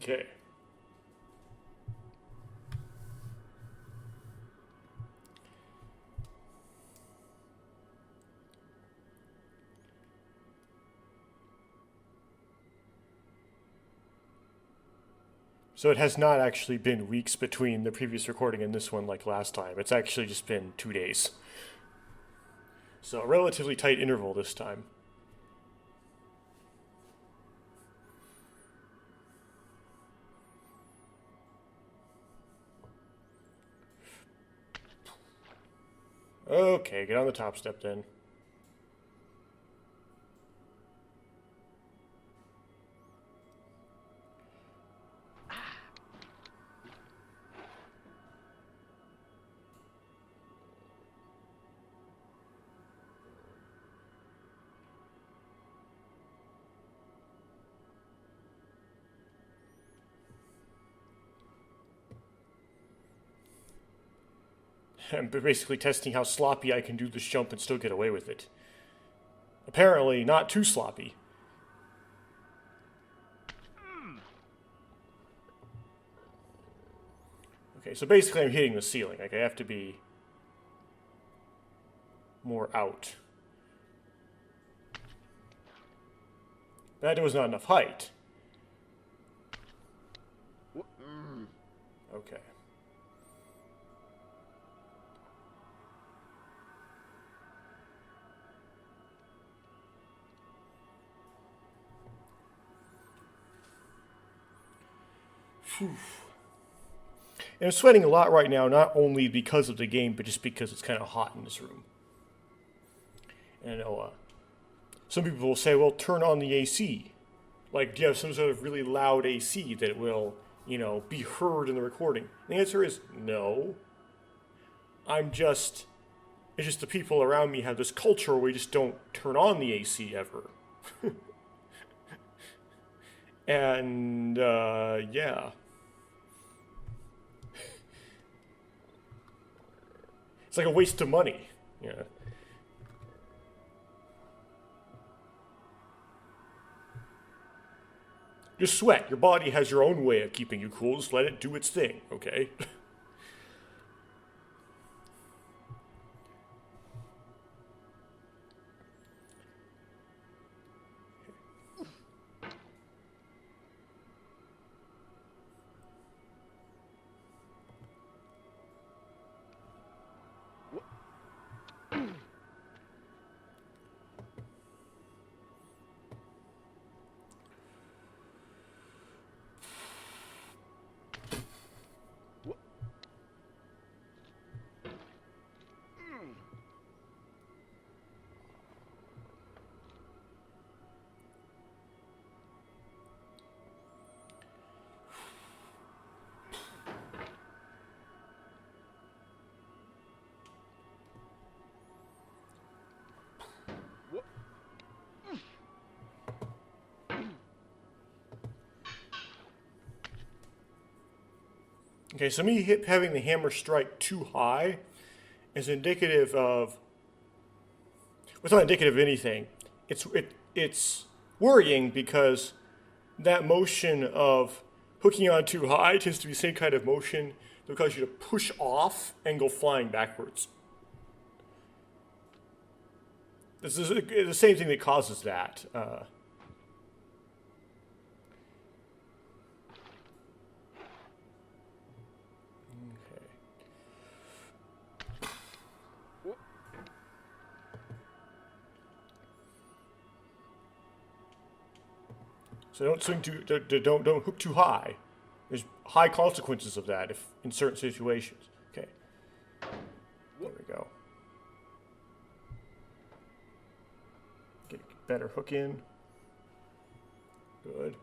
Okay. So it has not actually been weeks between the previous recording and this one like last time. It's actually just been 2 days. So a relatively tight interval this time. Okay, get on the top step then. I'm basically testing how sloppy I can do this jump and still get away with it. Apparently, not too sloppy. Okay, so basically I'm hitting the ceiling. Like, I have to be more out. That was not enough height. Okay. Phew. And I'm sweating a lot right now, not only because of the game, but just because it's kind of hot in this room. And I know some people will say, well, turn on the AC. Like, do you have some sort of really loud AC that will, be heard in the recording? And the answer is no. It's just the people around me have this culture where we just don't turn on the AC ever. And, yeah. It's like a waste of money. Yeah. Just sweat. Your body has your own way of keeping you cool. Just let it do its thing, okay? Okay, so me having the hammer strike too high is indicative of. Well, it's not indicative of anything. It's worrying because that motion of hooking on too high tends to be the same kind of motion that causes you to push off and go flying backwards. This is the same thing that causes that. So don't swing don't hook too high. There's high consequences of that if in certain situations. Okay. There we go. Get a better hook in. Good.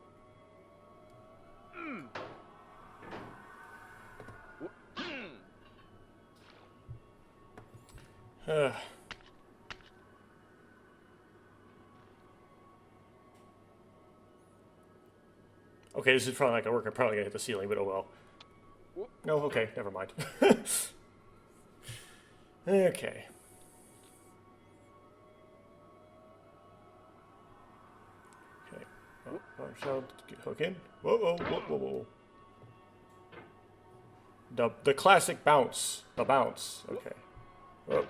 Okay, this is probably not gonna work. I'm probably gonna hit the ceiling, but oh well. No, okay, never mind. Okay. Okay. So hook in. Whoa, whoa, whoa, whoa, whoa. The classic bounce. The bounce. Okay. Whoa.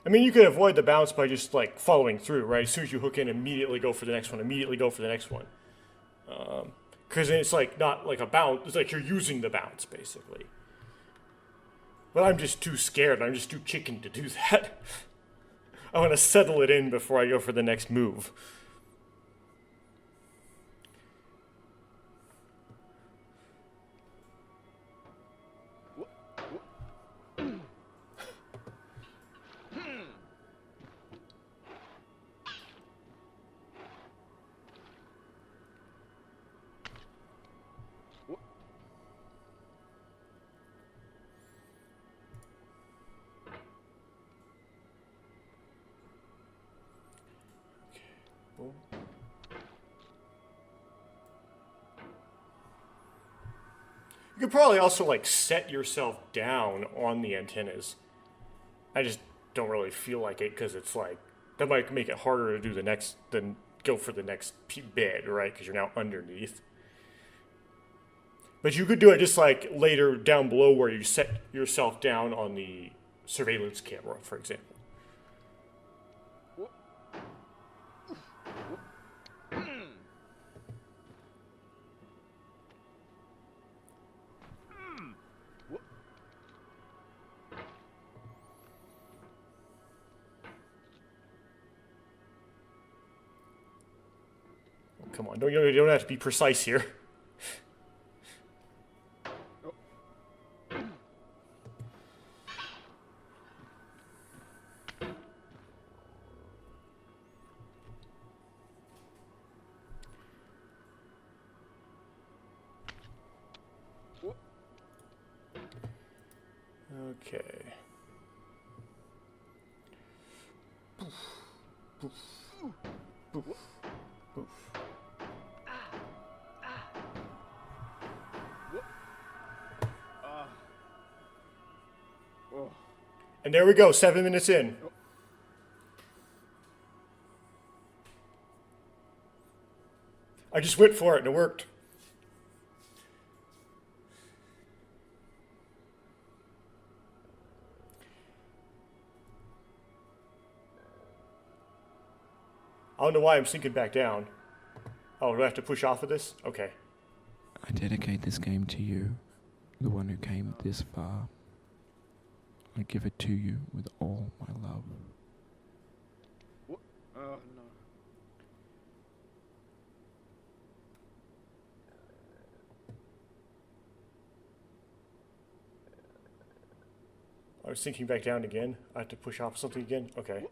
I mean, you could avoid the bounce by just like following through, right? As soon as you hook in, immediately go for the next one. Immediately go for the next one. Because then it's like not like a bounce. It's like you're using the bounce basically. But I'm just too scared. I'm just too chicken to do that. I want to settle it in before I go for the next move. You could probably also like set yourself down on the antennas. I just don't really feel like it because it's like that might make it harder to do the next than go for the next bed, right? Because you're now underneath. But you could do it just like later down below where you set yourself down on the surveillance camera, for example. Come on, you don't have to be precise here. Okay. Poof. Poof. Poof. Poof. And there we go, 7 minutes in. I just went for it and it worked. I don't know why I'm sinking back down. Oh, do I have to push off of this? Okay. I dedicate this game to you, the one who came this far. I give it to you with all my love. What? Oh, no. I was sinking back down again. I have to push off something again? Okay.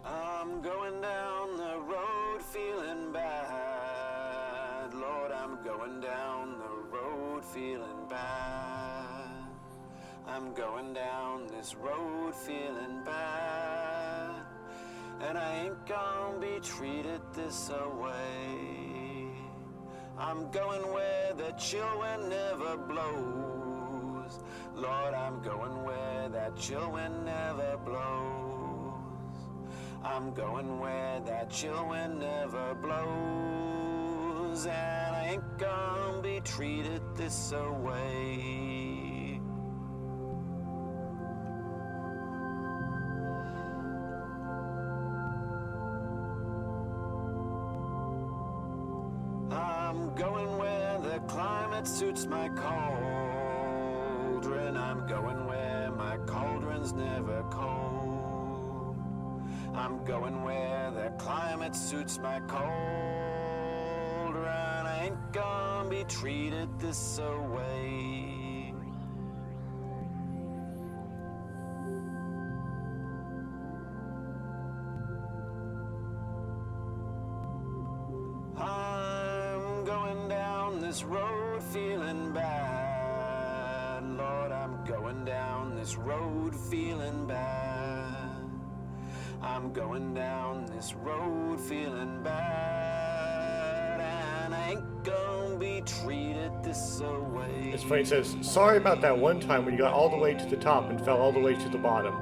I'm going down the road feeling bad. Lord, I'm going down the road feeling bad. I'm going down this road feeling bad. And I ain't gonna be treated this away. I'm going where the chill wind never blows. Lord, I'm going where that chill wind never blows. I'm going where that chill wind never blows. And I ain't gonna be treated this away. I'm going where the climate suits my cauldron. I'm going where my cauldron's never cold. I'm going where the climate suits my cold run. I ain't gonna be treated this away. I'm going down this road feeling bad. Lord, I'm going down this road feeling bad. I'm going down this road feeling bad, and I ain't gonna be treated this away. It's funny, it says, sorry about that one time when you got all the way to the top and fell all the way to the bottom.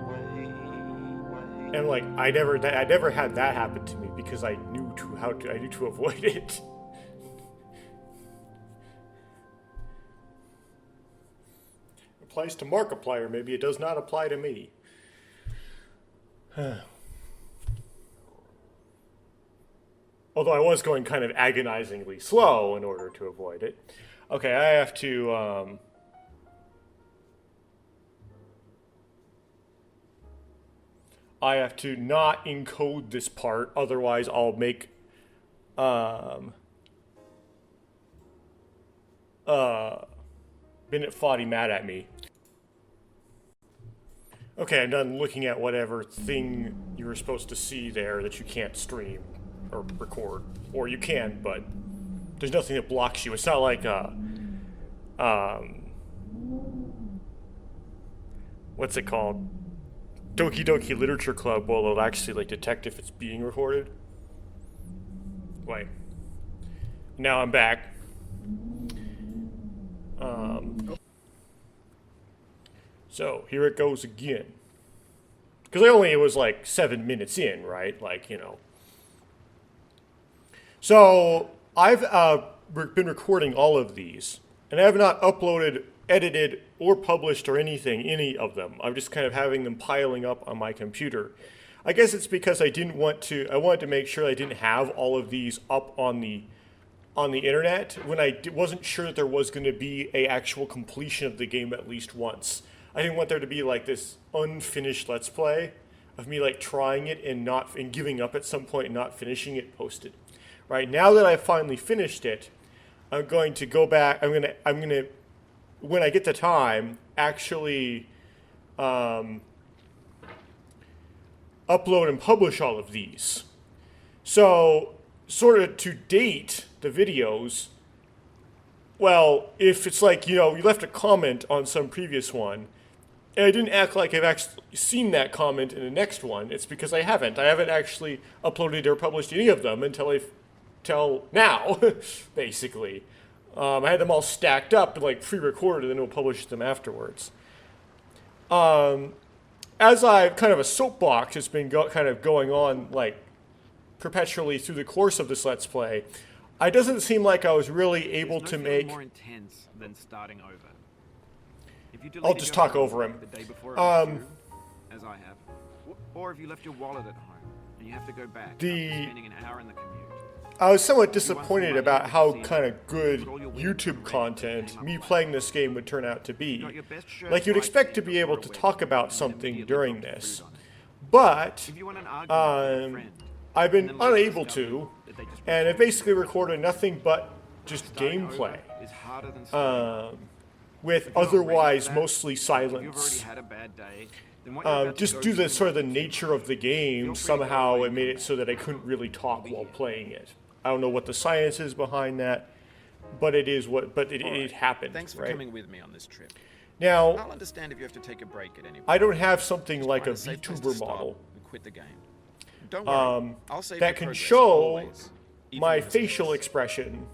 And like, I never had that happen to me because I knew to avoid it. Applies to Markiplier, maybe it does not apply to me. Although I was going kind of agonizingly slow in order to avoid it. Okay, I have to, not encode this part, otherwise I'll make, Bennett Foddy mad at me. Okay, I'm done looking at whatever thing you were supposed to see there that you can't stream or record. Or you can, but there's nothing that blocks you. It's not like, what's it called? Doki Doki Literature Club, well, it'll actually, like, detect if it's being recorded. Wait. Now I'm back. So, here it goes again. Because it was like 7 minutes in, right? Like, you know. So, I've been recording all of these, and I have not uploaded, edited, or published or any of them. I'm just kind of having them piling up on my computer. I guess it's because I wanted to make sure I didn't have all of these up on the internet when I wasn't sure that there was going to be a actual completion of the game at least once. I didn't want there to be like this unfinished Let's Play of me like trying it and giving up at some point and not finishing it posted. Right, now that I've finally finished it, I'm going to go back. I'm gonna when I get the time actually upload and publish all of these. So sort of to date the videos. Well, if it's like, you know, you left a comment on some previous one, and I didn't act like I've actually seen that comment in the next one, it's because I haven't. I haven't actually uploaded or published any of them until now, basically. I had them all stacked up and like pre-recorded, and then we'll publish them afterwards. As I've kind of a soapbox has been kind of going on like perpetually through the course of this Let's Play, it doesn't seem like I was really able to make more intense than starting over. If you I'll just talk over him. the day before it was due, as I have, or if you left your wallet at home and you have to go back after spending an hour in the commute. I was somewhat disappointed about how kind of good YouTube content me playing this game would turn out to be. Like, you'd expect to be able to talk about something during this, but I've been unable to, and I've basically recorded nothing but just gameplay, with otherwise mostly silence. Just due to the sort of the nature of the game, somehow it made it so that I couldn't really talk while playing it. I don't know what the science is behind that, but it happened. Thanks for right? coming with me on this trip. Now, I'll understand if you have to take a break at any point. I don't have something like a Find safe place to VTuber stop model and quit the game. Don't worry. I'll save that your can progress show always, even my if it's facial this. expression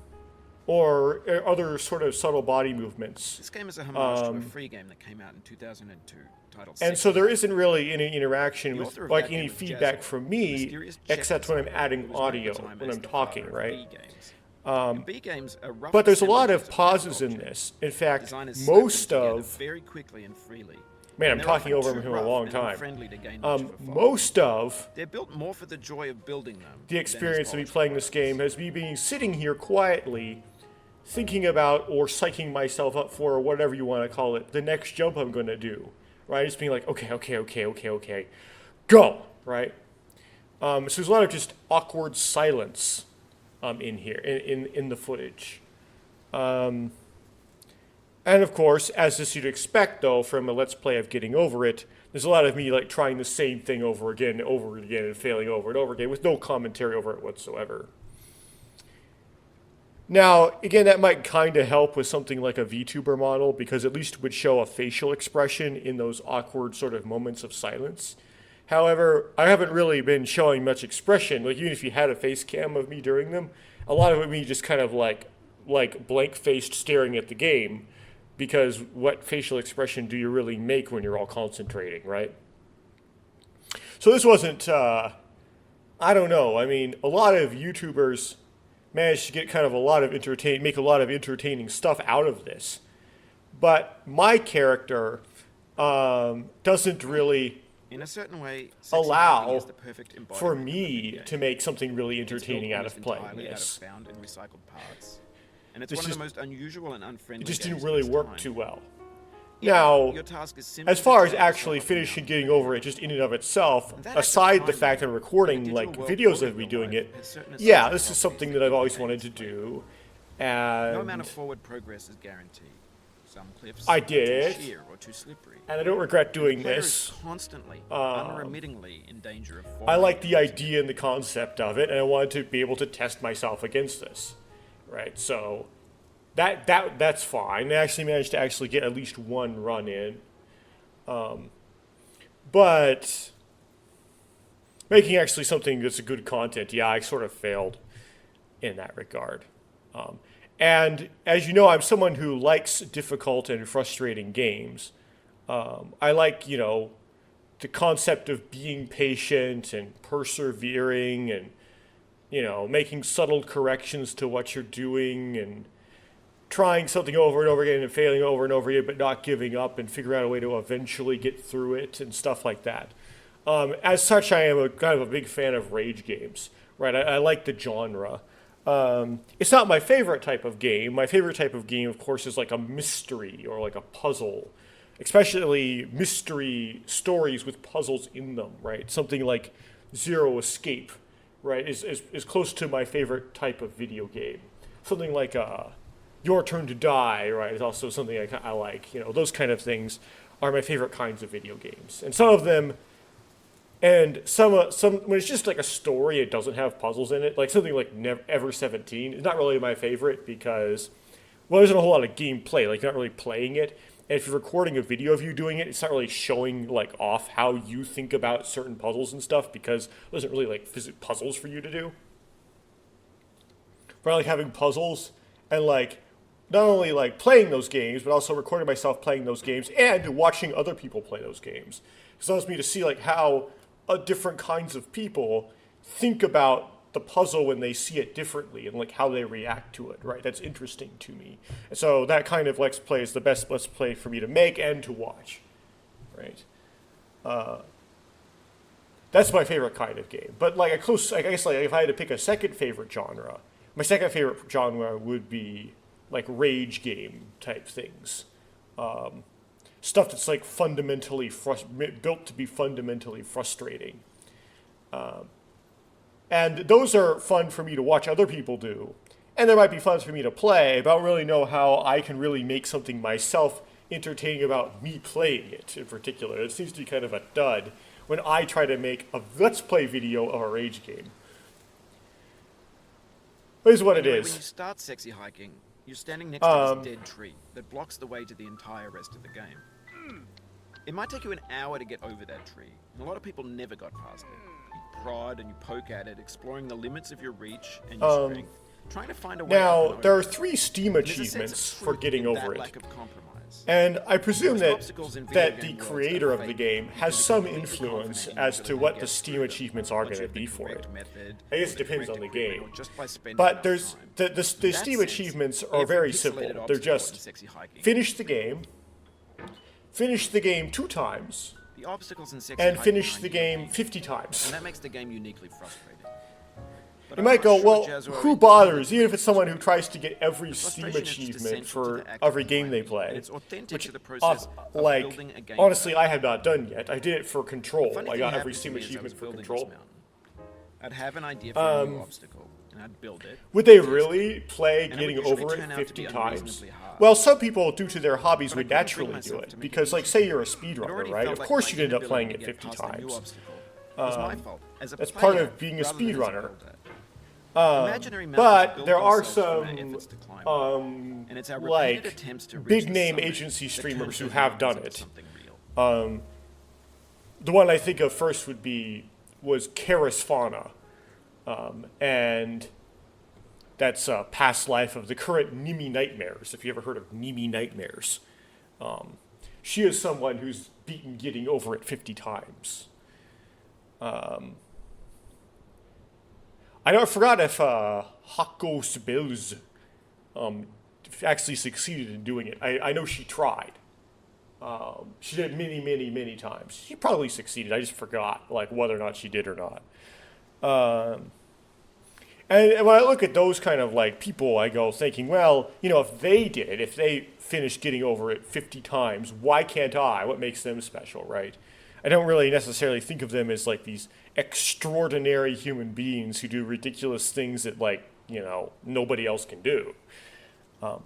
or other sort of subtle body movements. This game is a homage to a free game that came out in 2002 titled And so Second. there isn't really any interaction The with, author of like, that any game was feedback Jazzy, from a me, mysterious Czech except when I'm designer adding who was known at audio the time when as I'm the talking, father of right? B games. And B games are rough But there's a lot assemblages of pauses game in culture. this. In fact, Designers slap them most together of, very quickly and freely. man, I'm And they're talking often over too him a rough long and time. unfriendly to gain much of a following. Most of They're built more for the joy of building them. the than as experience of me polished playing this products. game has me being sitting here quietly, thinking about or psyching myself up for, or whatever you want to call it, the next jump I'm going to do. Right? Just being like, okay, go, right? So there's a lot of just awkward silence in here, in the footage. And of course, as this you'd expect, though, from a Let's Play of Getting Over It, there's a lot of me like trying the same thing over again and failing over and over again with no commentary over it whatsoever. Now, again, that might kind of help with something like a VTuber model, because at least it would show a facial expression in those awkward sort of moments of silence. However, I haven't really been showing much expression. Like, even if you had a face cam of me during them, a lot of it me just kind of like blank-faced staring at the game, because what facial expression do you really make when you're all concentrating, right? So this wasn't, I don't know. I mean, a lot of YouTubers managed to get kind of make a lot of entertaining stuff out of this. But my character doesn't really In a certain way, sexy allow hiking is the perfect embodiment for of a me video to game. make something really It's built entertaining out almost of playing entirely this. Out of found and recycled parts. And it's This one of just- the most unusual and unfriendly It just games didn't of really its work time. too well. Yeah, Now, your task is simply as far as to turn actually yourself up and finishing down. getting over it just in and of itself, And that at the aside the time, fact I'm in a recording digital like world videos or of me real doing life, it, has certain yeah, essential this is properties something that that I've always games wanted to play. do. No amount And of forward progress is guaranteed. Some cliffs I are did. too sheer or too slippery. I don't regret doing The player this. is constantly, unremittingly in danger of falling. I like the and losing. idea and the concept of it, and I wanted to be able to test myself against this, right? So that's fine. I actually managed to actually get at least one run in, but making actually something that's a good content, yeah, I sort of failed in that regard. And as you know, I'm someone who likes difficult and frustrating games. I like, the concept of being patient and persevering and, making subtle corrections to what you're doing and trying something over and over again and failing over and over again, but not giving up and figure out a way to eventually get through it and stuff like that. As such, I am kind of a big fan of rage games, right? I like the genre. It's not my favorite type of game. My favorite type of game, of course, is like a mystery or like a puzzle, especially mystery stories with puzzles in them, right? Something like Zero Escape, right, is close to my favorite type of video game. Something like Your Turn to Die, right, is also something I like. Those kind of things are my favorite kinds of video games. And some of them, and some when it's just like a story, it doesn't have puzzles in it. Like something like Ever 17 is not really my favorite because, well, there's not a whole lot of gameplay. Like you're not really playing it. And if you're recording a video of you doing it, it's not really showing like off how you think about certain puzzles and stuff because there isn't really like puzzles for you to do. But I like having puzzles and like not only like playing those games, but also recording myself playing those games and watching other people play those games. It allows me to see like how different kinds of people think about the puzzle when they see it differently and like how they react to it, right? That's interesting to me. And so that kind of Let's Play is the best Let's Play for me to make and to watch, right? That's my favorite kind of game. But like I guess like if I had to pick a second favorite genre, my second favorite genre would be like rage game type things. Stuff that's like fundamentally built to be fundamentally frustrating. And those are fun for me to watch other people do. And they might be fun for me to play, but I don't really know how I can really make something myself entertaining about me playing it in particular. It seems to be kind of a dud when I try to make a Let's Play video of a rage game. But it's what it Anyway, when you is. start sexy hiking, you're standing next to this dead tree that blocks the way to the entire rest of the game. It might take you an hour to get over that tree, and a lot of people never got past it. You prod and you poke at it, exploring the limits of your reach and your strength, trying to find a way up Now, and there are over. 3 Steam There's a sense of achievements for truth getting in over that it. lack of compromise. And I presume Most that, obstacles in video the game worlds creator are of the fake. game You has can be some completely influence confident as you're to gonna what get the through Steam them achievements are once going to you have be the for it. correct method I guess or it the depends correct on the equipment, game. or just by spending But enough there's time. the In that Steam sense, achievements are every very pixelated simple. They're obstacle in just sexy hiking finish is the great. game, finish the game 2 times, The obstacles in sexy and hiking finish are the game unique, 50 times. and that makes the game uniquely frustrating. But You I'm might not go, sure well, Jazz who already bothers, even if it's someone who tries to get every Steam frustration is just achievement essential to for the act every of game they playing, play. and it's authentic Which, to the process of like, building a game. honestly, I have not done yet. I did it for Control. Funny I thing got happened every to Steam me as I achievement was for building this Control. mountain. I'd have an idea for a new obstacle, and I'd build it. Would they really play And it getting would usually over turn it out to 50 be times? unreasonably hard. Well, some people, due to their hobbies, But I would couldn't bring naturally do myself it. to make Because, it like, easy. say you're a It speedrunner, already right? felt Of like course my you'd end up inability playing to it get 50 past a new times. obstacle was my fault as a That's part player of being a rather than as speedrunner. builder. Imaginary mountains But build there are themselves from our some, efforts to climb them. And it's our repeated like, attempts to reach big the name summit agency that streamers turns who those have done mountains it. into something real. The one I think of first was Karis Fauna. And that's a past life of the current Nimi Nightmares, if you ever heard of Nimi Nightmares. She is someone who's beaten getting over it 50 times. I forgot if Hako Sibels actually succeeded in doing it. I know she tried. She did it many, many, many times. She probably succeeded. I just forgot like whether or not she did or not. And when I look at those kind of like people, I go thinking, well, if they finished getting over it 50 times, why can't I? What makes them special, right? I don't really necessarily think of them as like these extraordinary human beings who do ridiculous things that like, nobody else can do.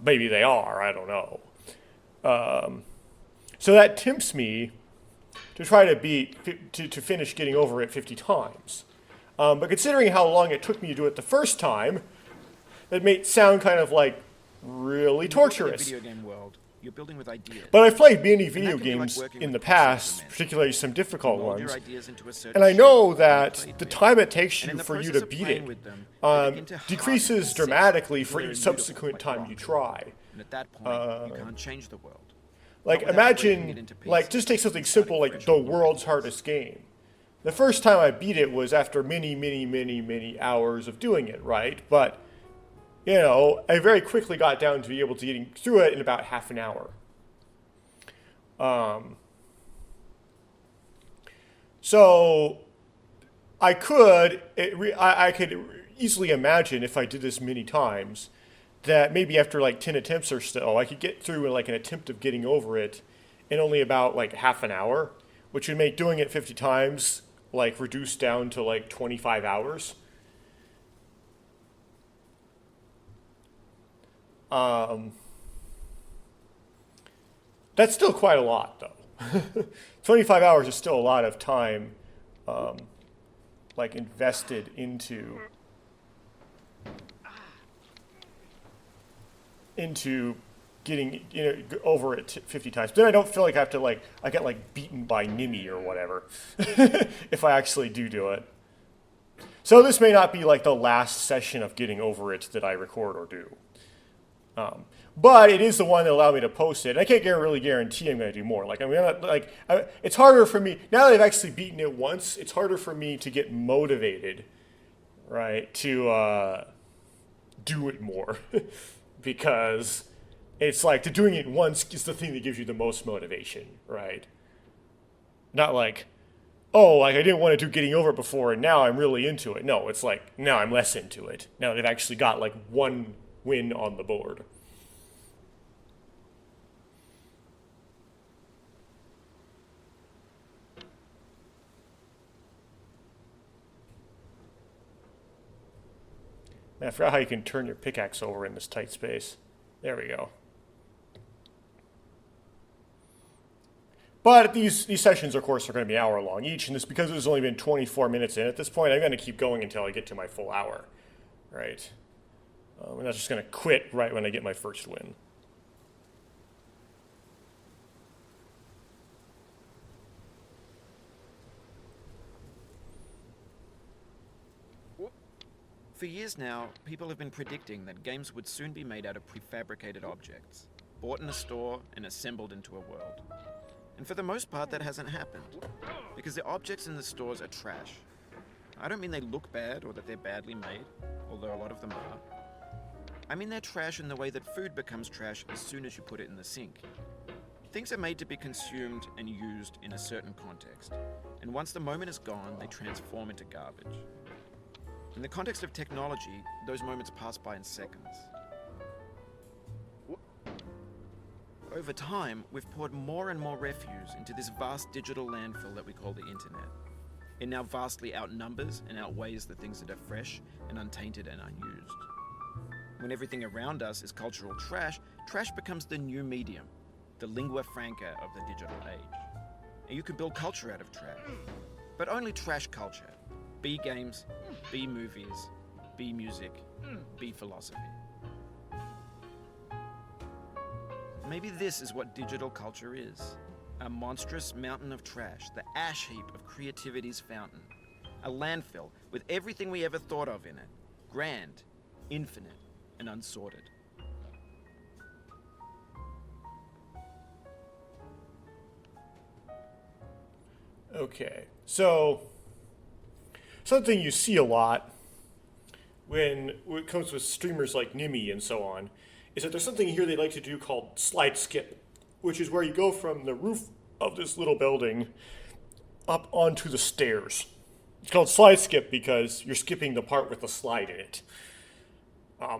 Maybe they are, I don't know. So that tempts me to try to finish getting over it 50 times. But considering how long it took me to do it the first time, that may sound kind of like really In the torturous. video game world, you're building with ideas. But I've played many And video that can be like games working in with the concepts past, of particularly some difficult Mold your ones. ideas into a certain And I shape know and that play the with. time it takes And in you the for you process to of beat playing it with them, they begin to harden decreases and set dramatically for until each they're immutable, subsequent like time rock. you try. And at that point, you can't change the world. Like, Not without breaking it imagine, into like, pieces just take something and simple starting like fresh the on new world's ideas. hardest game. The first time I beat it was after many, many, many, many hours of doing it, right? But, I very quickly got down to be able to getting through it in about half an hour. So, I could easily imagine if I did this many times that maybe after like 10 attempts or so, I could get through like an attempt of getting over it in only about like half an hour, which would make doing it 50 times like reduced down to like 25 hours. That's still quite a lot though. 25 hours is still a lot of time like invested into getting over it 50 times. Then I don't feel like I have to I get like beaten by Nimi or whatever if I actually do it. So this may not be like the last session of getting over it that I record or do. But it is the one that allowed me to post it. And I can't really guarantee I'm going to do more. It's harder for me now that I've actually beaten it once. It's harder for me to get motivated, right, to do it more, because it's like doing it once is the thing that gives you the most motivation, right? Not like, oh, like I didn't want to do getting over it before and now I'm really into it. No, it's like now I'm less into it. Now they've actually got like one win on the board. Man, I forgot how you can turn your pickaxe over in this tight space. There we go. But these sessions, of course, are going to be an hour long each, and it's because it's only been 24 minutes in at this point. I'm going to keep going until I get to my full hour, right? I'm not just going to quit right when I get my first win. For years now, people have been predicting that games would soon be made out of prefabricated objects, bought in a store and assembled into a world. And for the most part, that hasn't happened, because the objects in the stores are trash. I don't mean they look bad or that they're badly made, although a lot of them are. I mean they're trash in the way that food becomes trash as soon as you put it in the sink. Things are made to be consumed and used in a certain context, and once the moment is gone, they transform into garbage. In the context of technology, those moments pass by in seconds. Over time, we've poured more and more refuse into this vast digital landfill that we call the internet. It now vastly outnumbers and outweighs the things that are fresh and untainted and unused. When everything around us is cultural trash, trash becomes the new medium, the lingua franca of the digital age. And you can build culture out of trash, but only trash culture. Be games, be movies, be music, be philosophy. Maybe this is what digital culture is. A monstrous mountain of trash, the ash heap of creativity's fountain. A landfill with everything we ever thought of in it. Grand, infinite, and unsorted. Okay, so something you see a lot when it comes with streamers like Nimi and so on is that there's something here they like to do called slide skip, which is where you go from the roof of this little building up onto the stairs. It's called slide skip because you're skipping the part with the slide in it,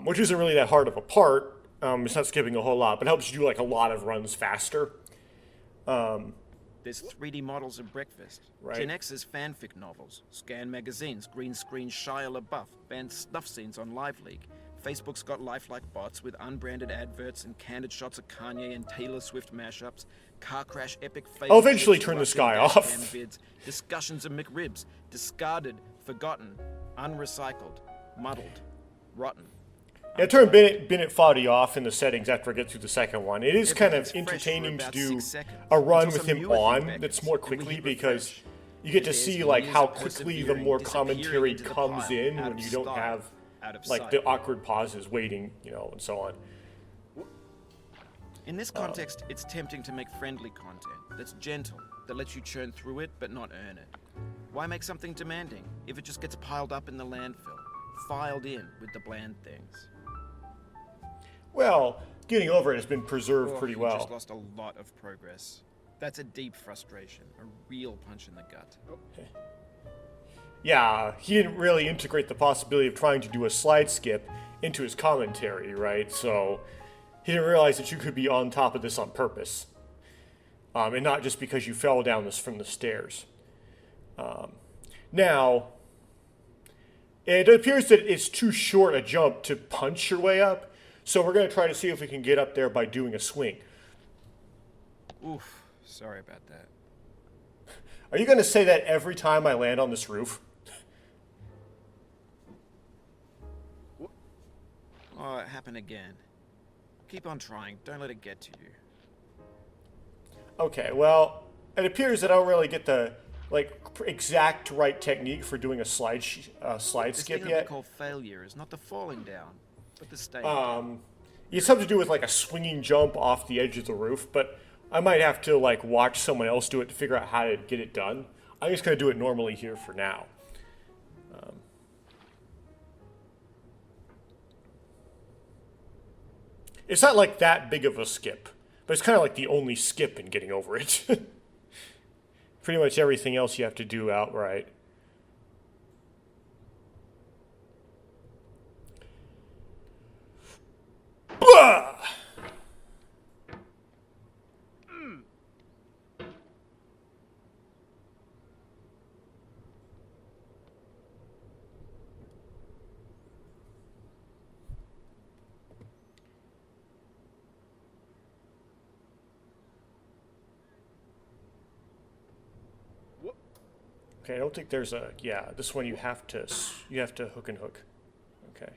which isn't really that hard of a part. It's not skipping a whole lot, but it helps you do like a lot of runs faster. There's 3D models of breakfast, Right. Gen X's fanfic novels, scan magazines, green screen Shia LaBeouf, banned snuff scenes on LiveLeak. Facebook's got lifelike bots with unbranded adverts and candid shots of Kanye and Taylor Swift mashups, car crash epic fail. I'll eventually turn this guy off. Vids, discussions of McRibs, discarded, forgotten, unrecycled, muddled, rotten. Yeah, turn Bennett Foddy off in the settings after I get through the second one. It is kind of Everything's fresh for entertaining to about do 6 seconds, a run until with some him newer thing on beckons, that's more and we quickly hit because refresh. you get to There's see like years how of quickly the persevering, more disappearing commentary into the comes pile, in out when of you don't style, have out of like sight. the awkward pauses waiting, and so on. In this context, it's tempting to make friendly content that's gentle, that lets you churn through it but not earn it. Why make something demanding if it just gets piled up in the landfill, filed in with the bland things? Well, getting over it has been preserved Oh, pretty you well. just lost a lot of progress. That's a deep frustration, a real punch in the gut. Yeah, he didn't really integrate the possibility of trying to do a slide skip into his commentary, right? So he didn't realize that you could be on top of this on purpose, and not just because you fell down this from the stairs. Now, it appears that it's too short a jump to punch your way up, so we're going to try to see if we can get up there by doing a swing. Oof, sorry about that. Are you going to say that every time I land on this roof? Oh, it happened again. Keep on trying, don't let it get to you. Okay, well, it appears that I don't really get the exact right technique for doing a slide This skip thing that we yet. call failure is not the falling down, but the staying down. It's something to do with like a swinging jump off the edge of the roof, but I might have to watch someone else do it to figure out how to get it done. I'm just gonna do it normally here for now. It's not like that big of a skip, but it's kind of like the only skip in getting over it. Pretty much everything else you have to do outright. Blah! Okay, I don't think there's a, yeah, this one you have to hook and hook. Okay.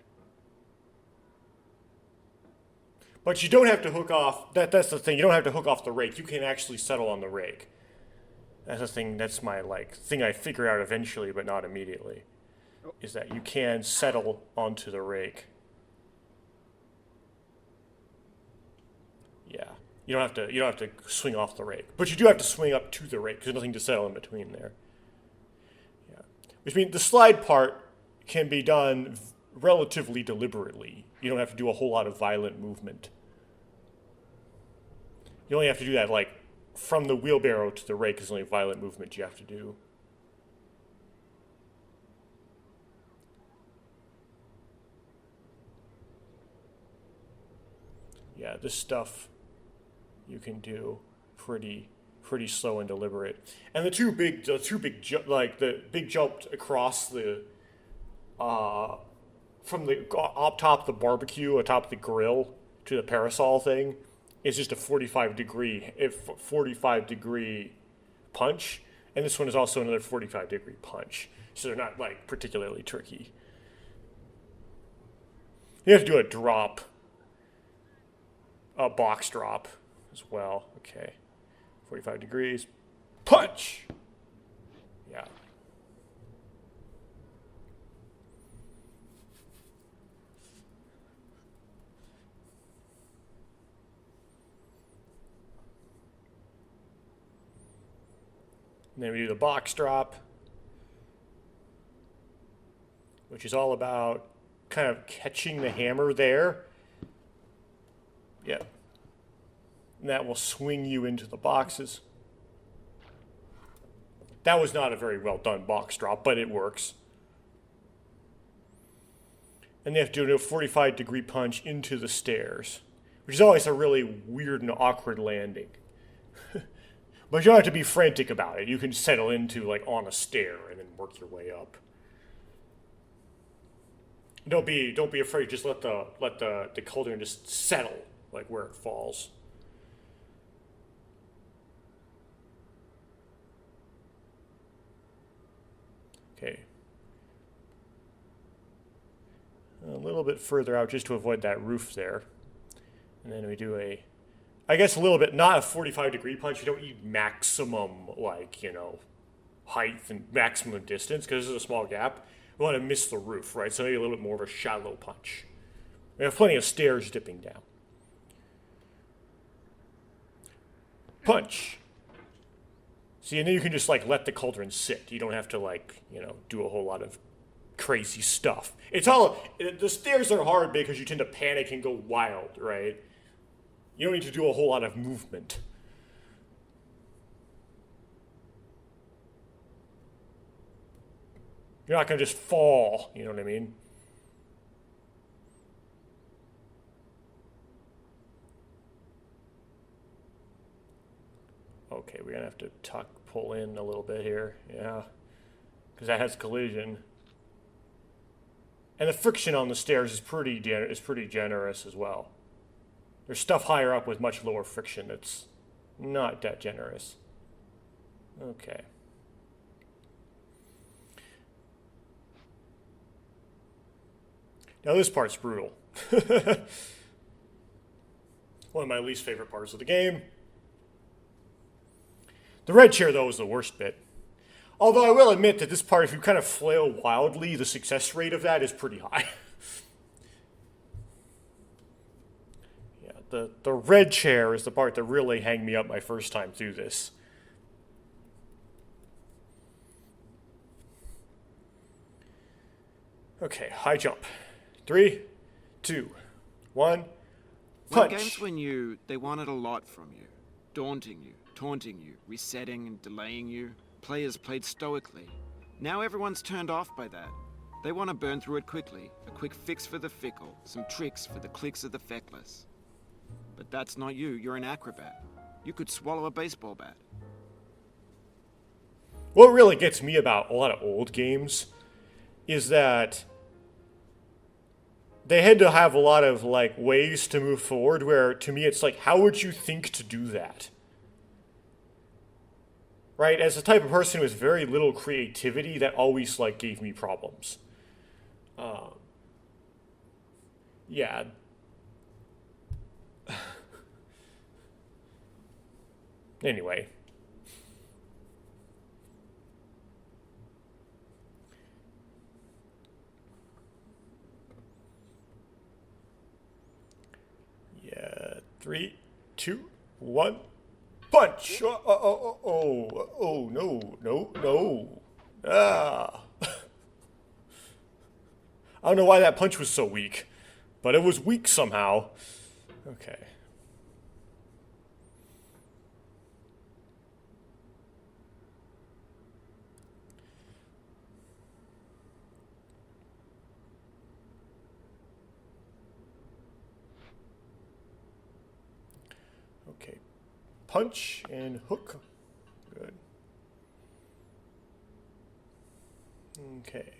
But you don't have to hook off, that's the thing, you don't have to hook off the rake. You can actually settle on the rake. That's the thing, that's my thing I figure out eventually, but not immediately. Is that you can settle onto the rake. Yeah. You don't have to swing off the rake. But you do have to swing up to the rake, because there's nothing to settle in between there. Which means the slide part can be done relatively deliberately. You don't have to do a whole lot of violent movement. You only have to do that from the wheelbarrow to the rake is only violent movement you have to do. Yeah, this stuff you can do pretty pretty slow and deliberate. And the big jump across the from the up top of the barbecue, atop the grill to the parasol thing, is just a 45 degree punch, and this one is also another 45-degree punch. So they're not like particularly tricky. You have to do a box drop as well. Okay, 45 degrees, punch. Yeah. And then we do the box drop, which is all about kind of catching the hammer there. Yep. And that will swing you into the boxes. That was not a very well done box drop, but it works. And they have to do a 45-degree punch into the stairs, which is always a really weird and awkward landing. But you don't have to be frantic about it. You can settle into like on a stair and then work your way up. Don't be afraid. Just let the cauldron just settle like where it falls. Okay. A little bit further out just to avoid that roof there. And then we do a little bit, not a 45-degree punch. You don't need maximum, height and maximum distance, because this is a small gap. We want to miss the roof, right? So maybe a little bit more of a shallow punch. We have plenty of stairs dipping down. Punch. See, and then you can just, let the cauldron sit. You don't have to, do a whole lot of crazy stuff. The stairs are hard because you tend to panic and go wild, right? You don't need to do a whole lot of movement. You're not going to just fall, you know what I mean? Okay, we're going to have to pull in a little bit here, yeah. Because that has collision. And the friction on the stairs is pretty generous as well. There's stuff higher up with much lower friction that's not that generous. Okay. Now this part's brutal. One of my least favorite parts of the game. The red chair, though, is the worst bit. Although I will admit that this part, if you kind of flail wildly, the success rate of that is pretty high. The red chair is the part that really hanged me up my first time through this. Okay, high jump. 3, 2, 1, punch. When games were new, they wanted a lot from you. Daunting you, taunting you, resetting and delaying you. Players played stoically. Now everyone's turned off by that. They want to burn through it quickly. A quick fix for the fickle. Some tricks for the clicks of the feckless. But that's not you. You're an acrobat. You could swallow a baseball bat. What really gets me about a lot of old games is that they had to have a lot of ways to move forward where to me it's how would you think to do that? Right? As a type of person with very little creativity, that always gave me problems. Yeah. Anyway. Yeah. 3, 2, 1. Punch! Oh, no. Ah. I don't know why that punch was so weak, but it was weak somehow. Okay. Okay. Punch and hook. Okay.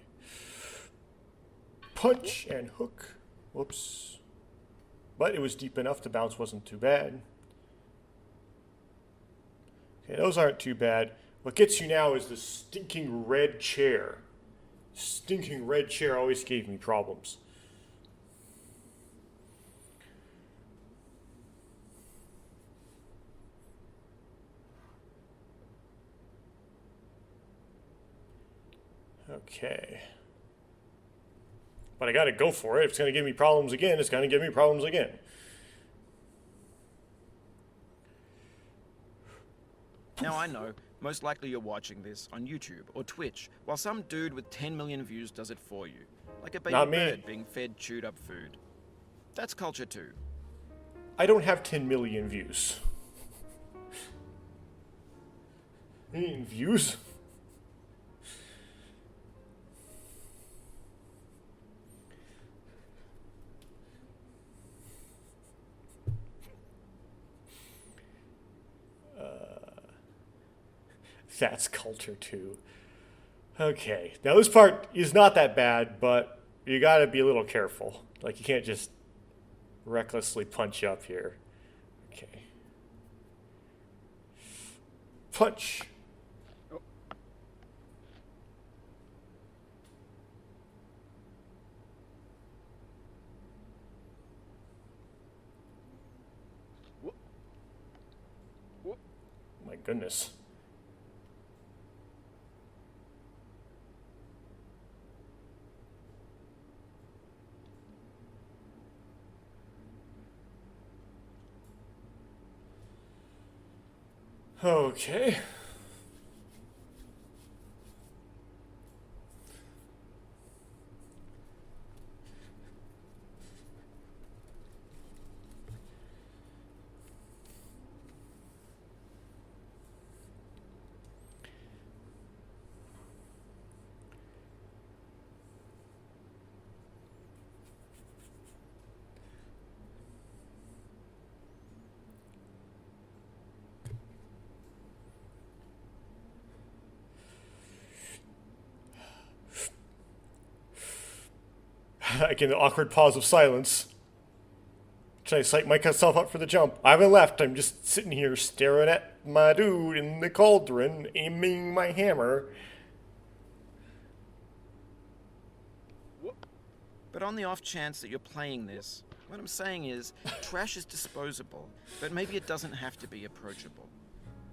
Punch and hook. Whoops. But it was deep enough. The bounce wasn't too bad. Okay, those aren't too bad. What gets you now is the stinking red chair. Stinking red chair always gave me problems. Okay. But I gotta go for it. If it's gonna give me problems again, it's gonna give me problems again. Now I know, most likely you're watching this on YouTube or Twitch, while some dude with 10 million views does it for you. Like a baby Not me. bird being fed chewed up food. That's culture too. I don't have 10 million views. Any views? That's culture too. Okay, now this part is not that bad, but you gotta be a little careful. Like, you can't just recklessly punch up here. Okay. Punch. My goodness. Okay. Again, the awkward pause of silence. Trying to psych myself up for the jump. I haven't left. I'm just sitting here staring at my dude in the cauldron, aiming my hammer. But on the off chance that you're playing this, what I'm saying is, trash is disposable, but maybe it doesn't have to be approachable.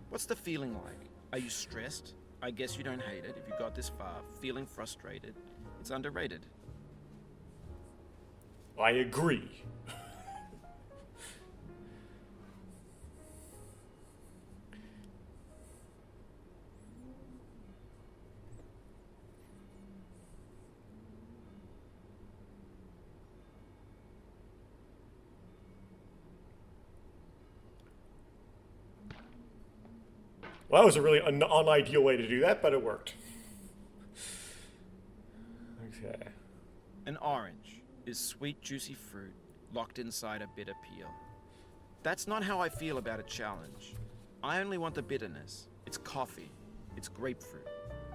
What's the feeling like? Are you stressed? I guess you don't hate it if you got this far. Feeling frustrated? It's underrated. I agree. Well, that was a really unideal way to do that, but it worked. Okay. An orange is sweet, juicy fruit locked inside a bitter peel. That's not how I feel about a challenge. I only want the bitterness. It's coffee. It's grapefruit.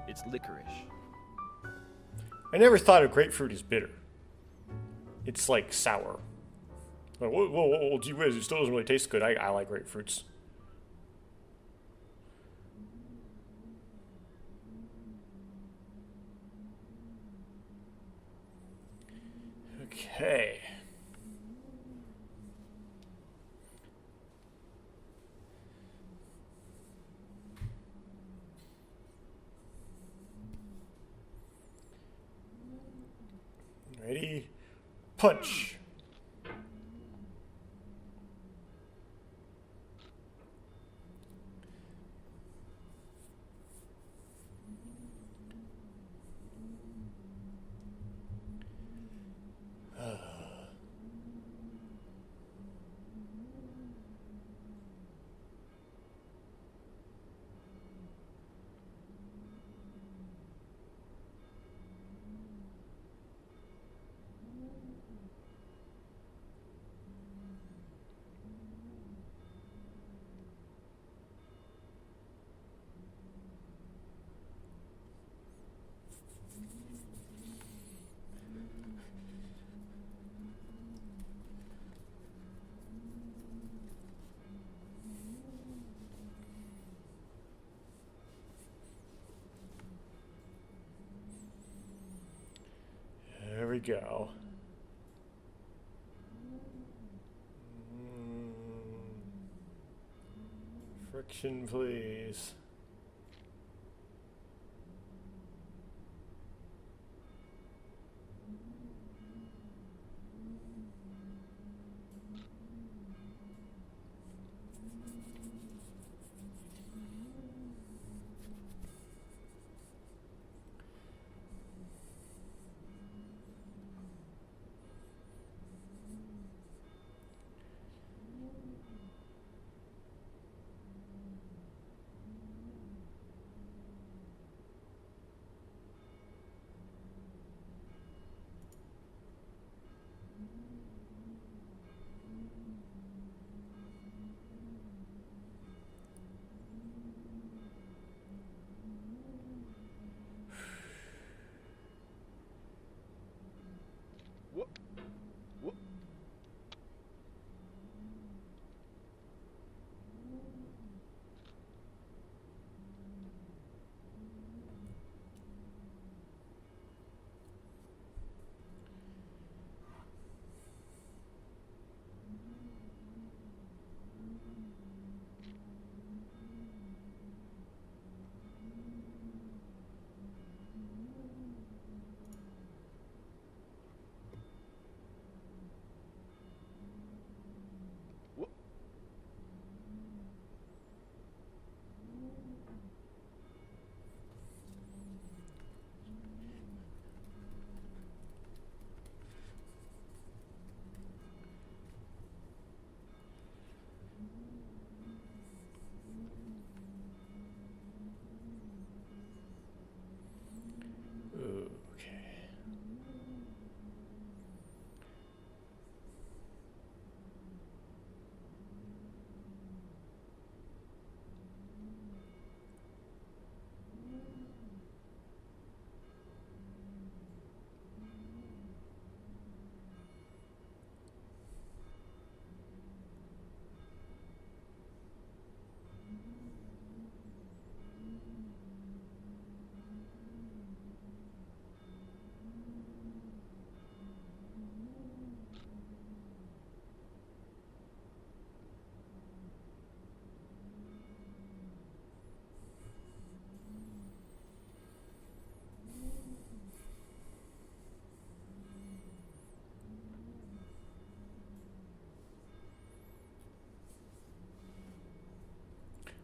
It's licorice. I never thought of grapefruit as bitter. It's like sour. Like, whoa, gee whiz, it still doesn't really taste good. I like grapefruits. Okay. Ready? Punch. we go. Friction, please. Whoop. Whoop. Whoop. Okay.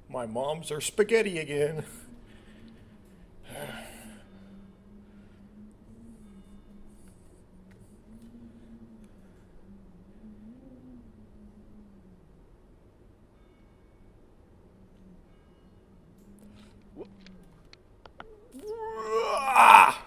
My moms are spaghetti again. Ah!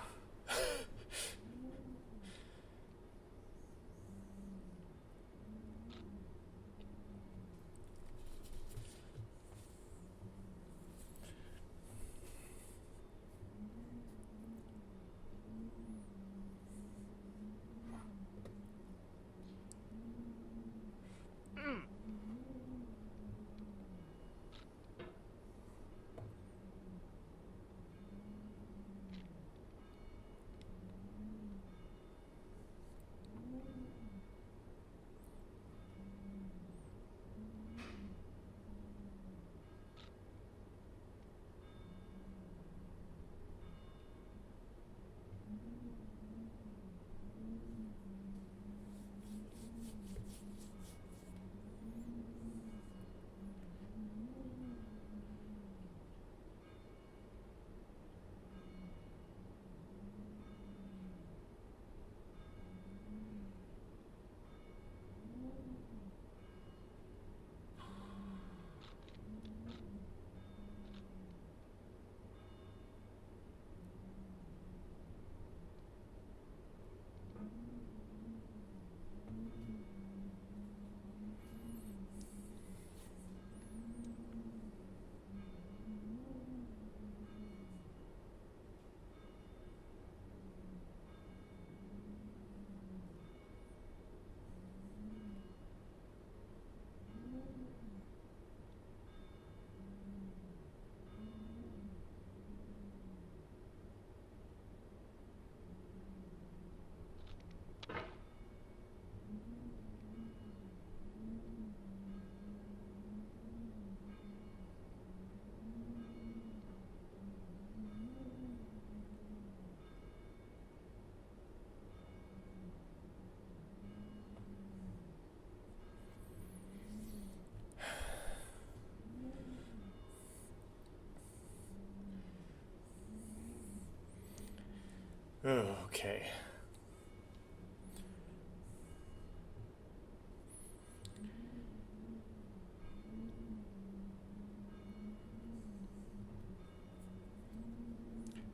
Okay.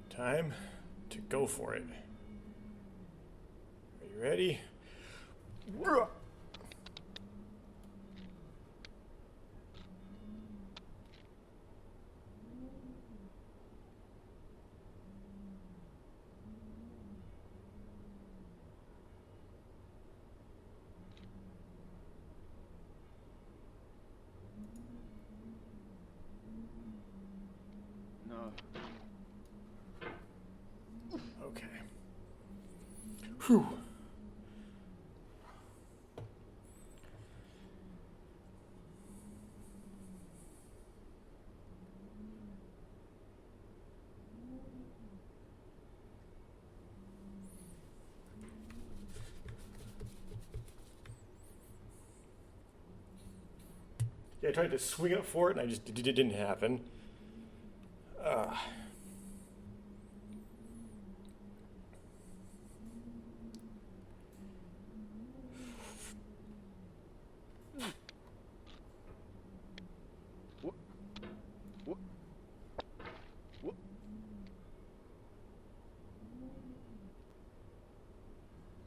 Time to go for it. Are you ready? No. Okay. Whew. Yeah, I tried to swing it for it, and it didn't happen.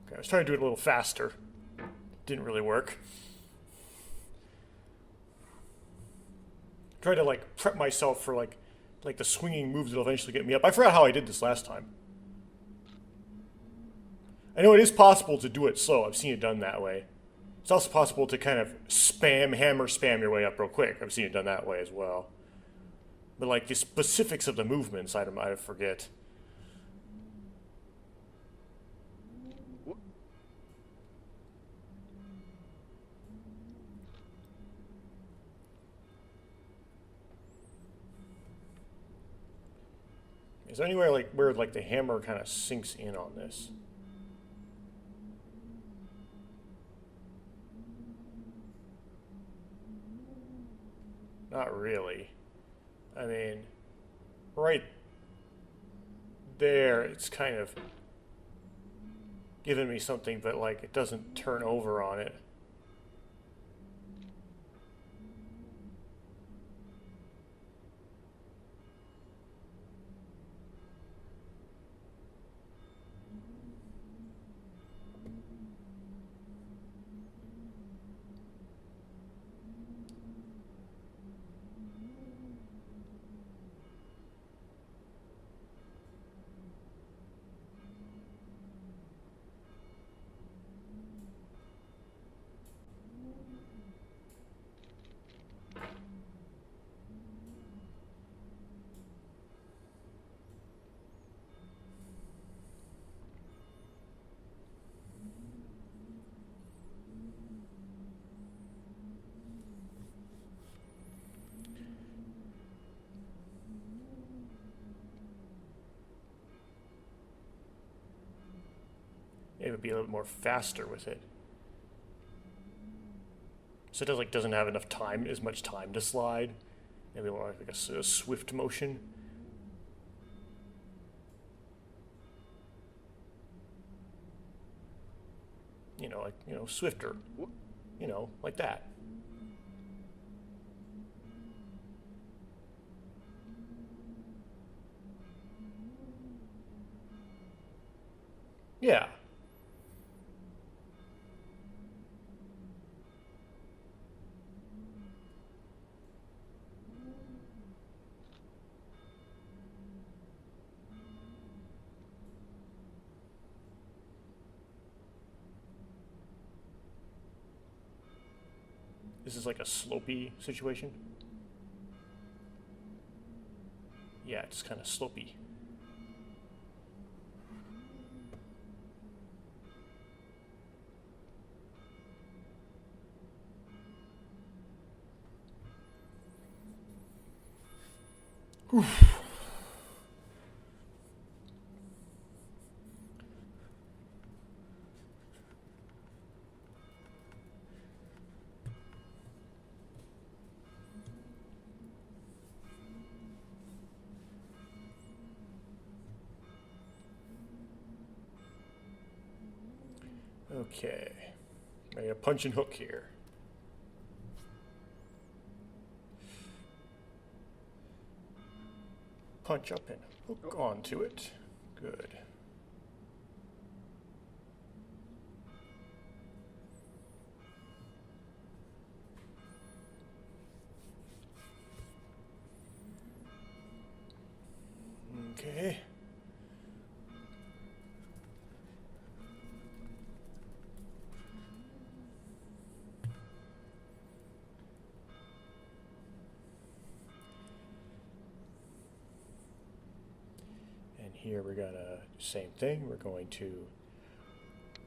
Okay, I was trying to do it a little faster. Didn't really work. Trying to like prep myself for like the swinging moves that'll eventually get me up. I forgot how I did this last time. I know it is possible to do it slow. I've seen it done that way. It's also possible to kind of hammer spam your way up real quick. I've seen it done that way as well. But like the specifics of the movements, I forget. Is there anywhere like where like the hammer kind of sinks in on this? Not really. I mean, right there, it's kind of giving me something, but like it doesn't turn over on it. It would be a little more faster with it. So it doesn't have enough time, as much time to slide. Maybe more like a swift motion. Swifter. Like that. Yeah. This is like a slopey situation. Yeah, it's kind of slopey. Whew. Okay. I got a punch and hook here. Punch up and hook onto it. Good. Okay. And here we're gonna do the same thing. We're going to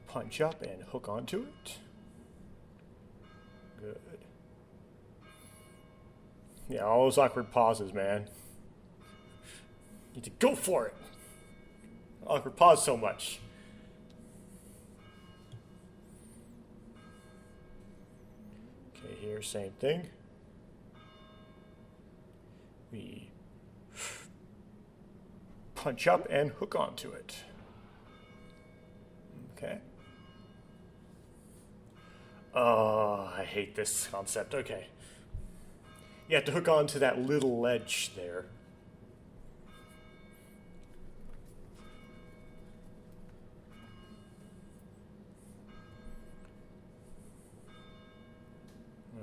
punch up and hook onto it. Good. Yeah, all those awkward pauses, man. Need to go for it. Awkward pause so much. Okay, here, same thing. We punch up and hook onto it. Okay. Oh, I hate this concept. Okay. You have to hook onto that little ledge there.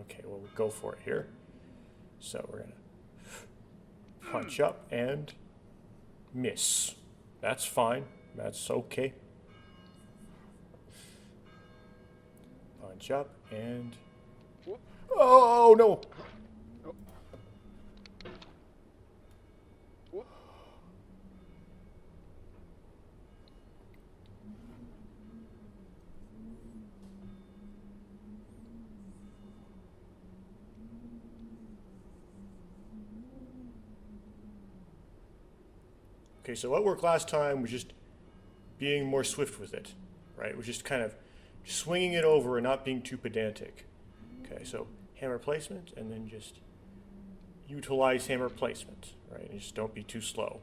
Okay, well, we'll go for it here. So we're going to punch up and miss. That's fine. That's okay. Punch up and... Oh, no! Okay, so what worked last time was just being more swift with it, right? It was just kind of swinging it over and not being too pedantic. Okay, so hammer placement, and then just utilize hammer placement, right? And just don't be too slow.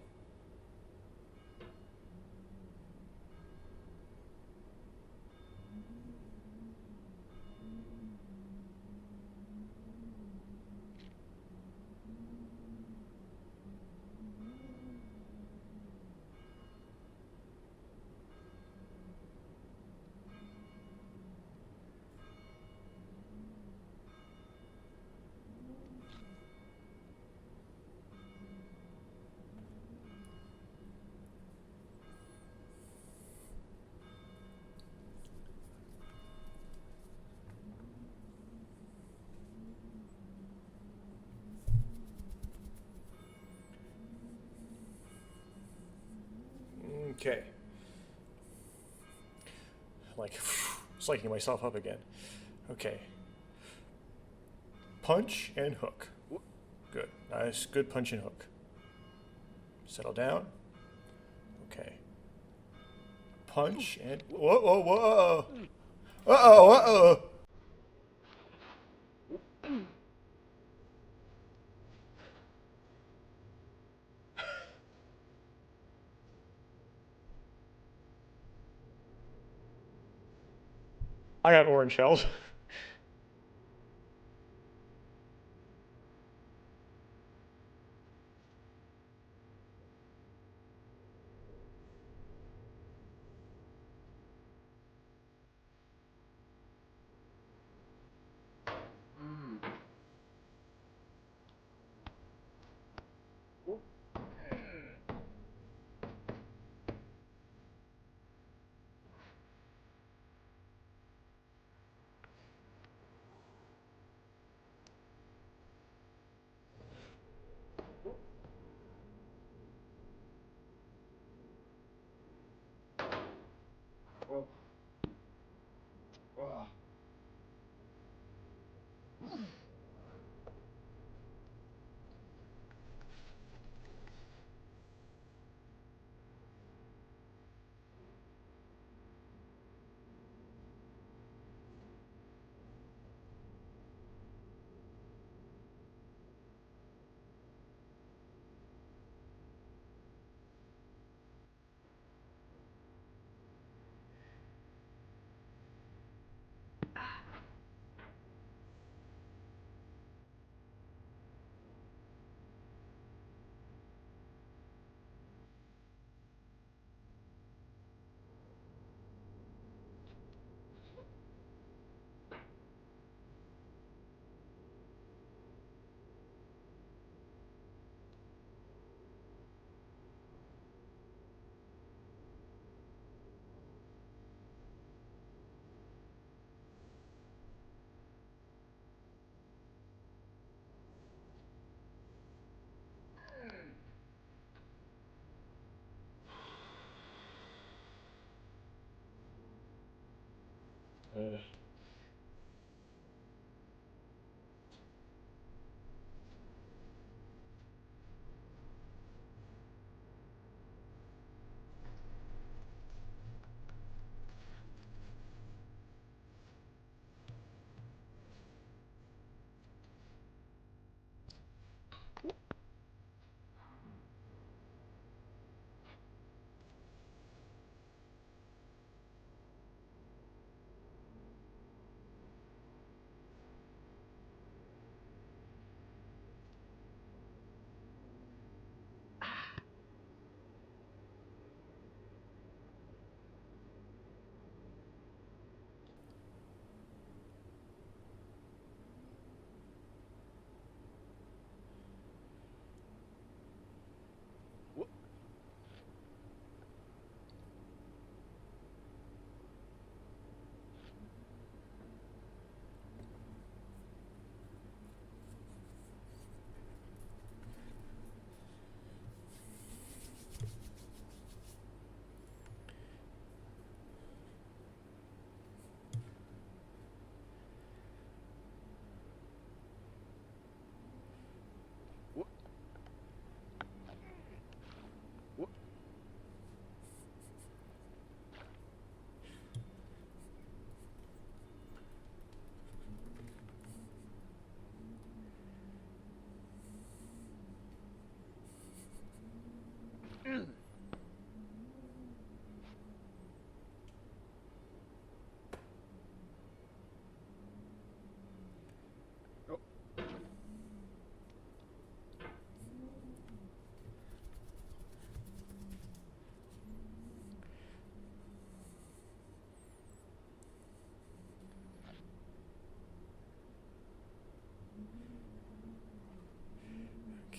Okay. Like, psyching myself up again. Okay. Punch and hook. Good. Nice. Good punch and hook. Settle down. Okay. Punch and... Whoa, whoa, whoa. Uh-oh, uh-oh. I got orange shells.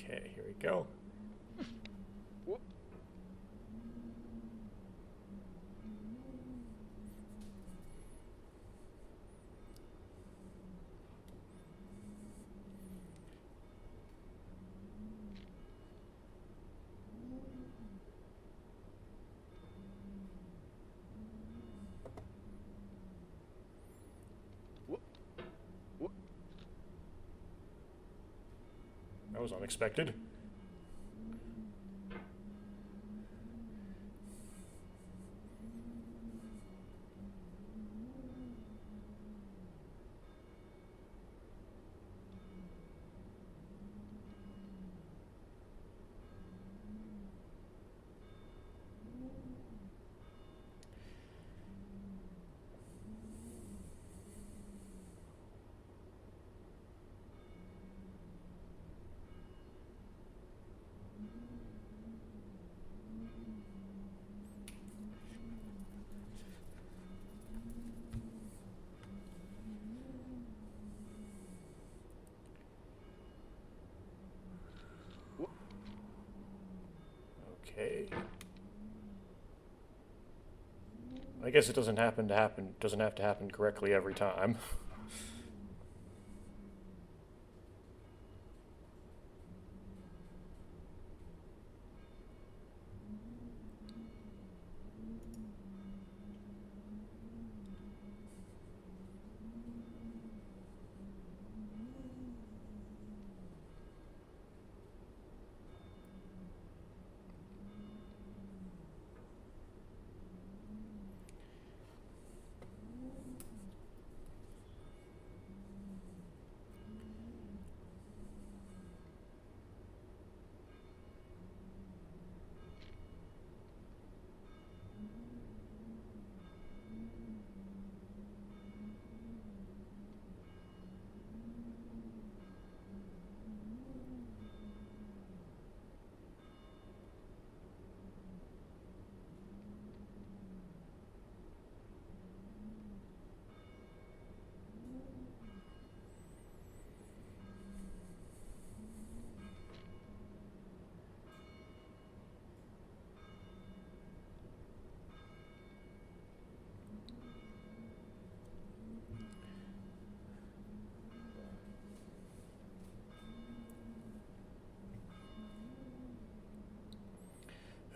Okay, here we go. That was unexpected. Okay. I guess it doesn't have to happen correctly every time.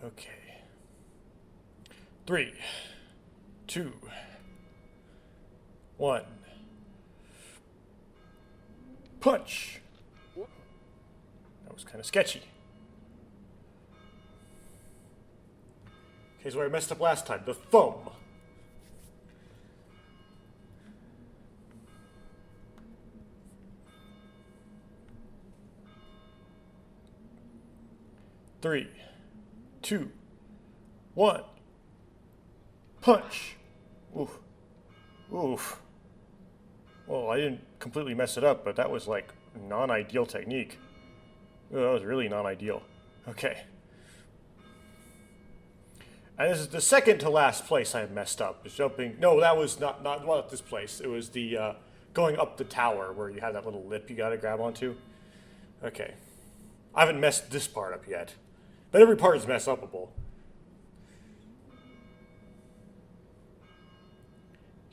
Okay. 3, 2, 1. Punch. That was kind of sketchy. Okay, so where I messed up last time. The thumb. Three, two, one. Punch. Oof. Oof. Well, I didn't completely mess it up, but that was like non-ideal technique. Ooh, that was really non-ideal. Okay. And this is the second to last place I messed up. Is jumping. No, that was not this place. It was the going up the tower where you have that little lip you gotta grab onto. Okay. I haven't messed this part up yet. But every part is mess upable.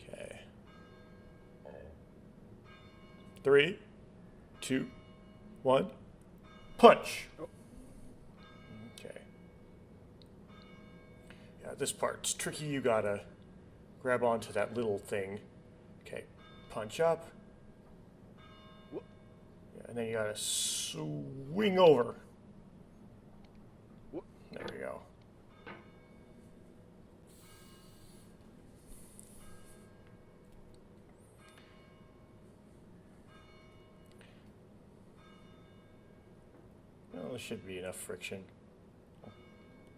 Okay. 3, 2, 1. Punch. Okay. Yeah, this part's tricky. You gotta grab onto that little thing. Okay. Punch up. Yeah, and then you gotta swing over. There we go. Well, there should be enough friction.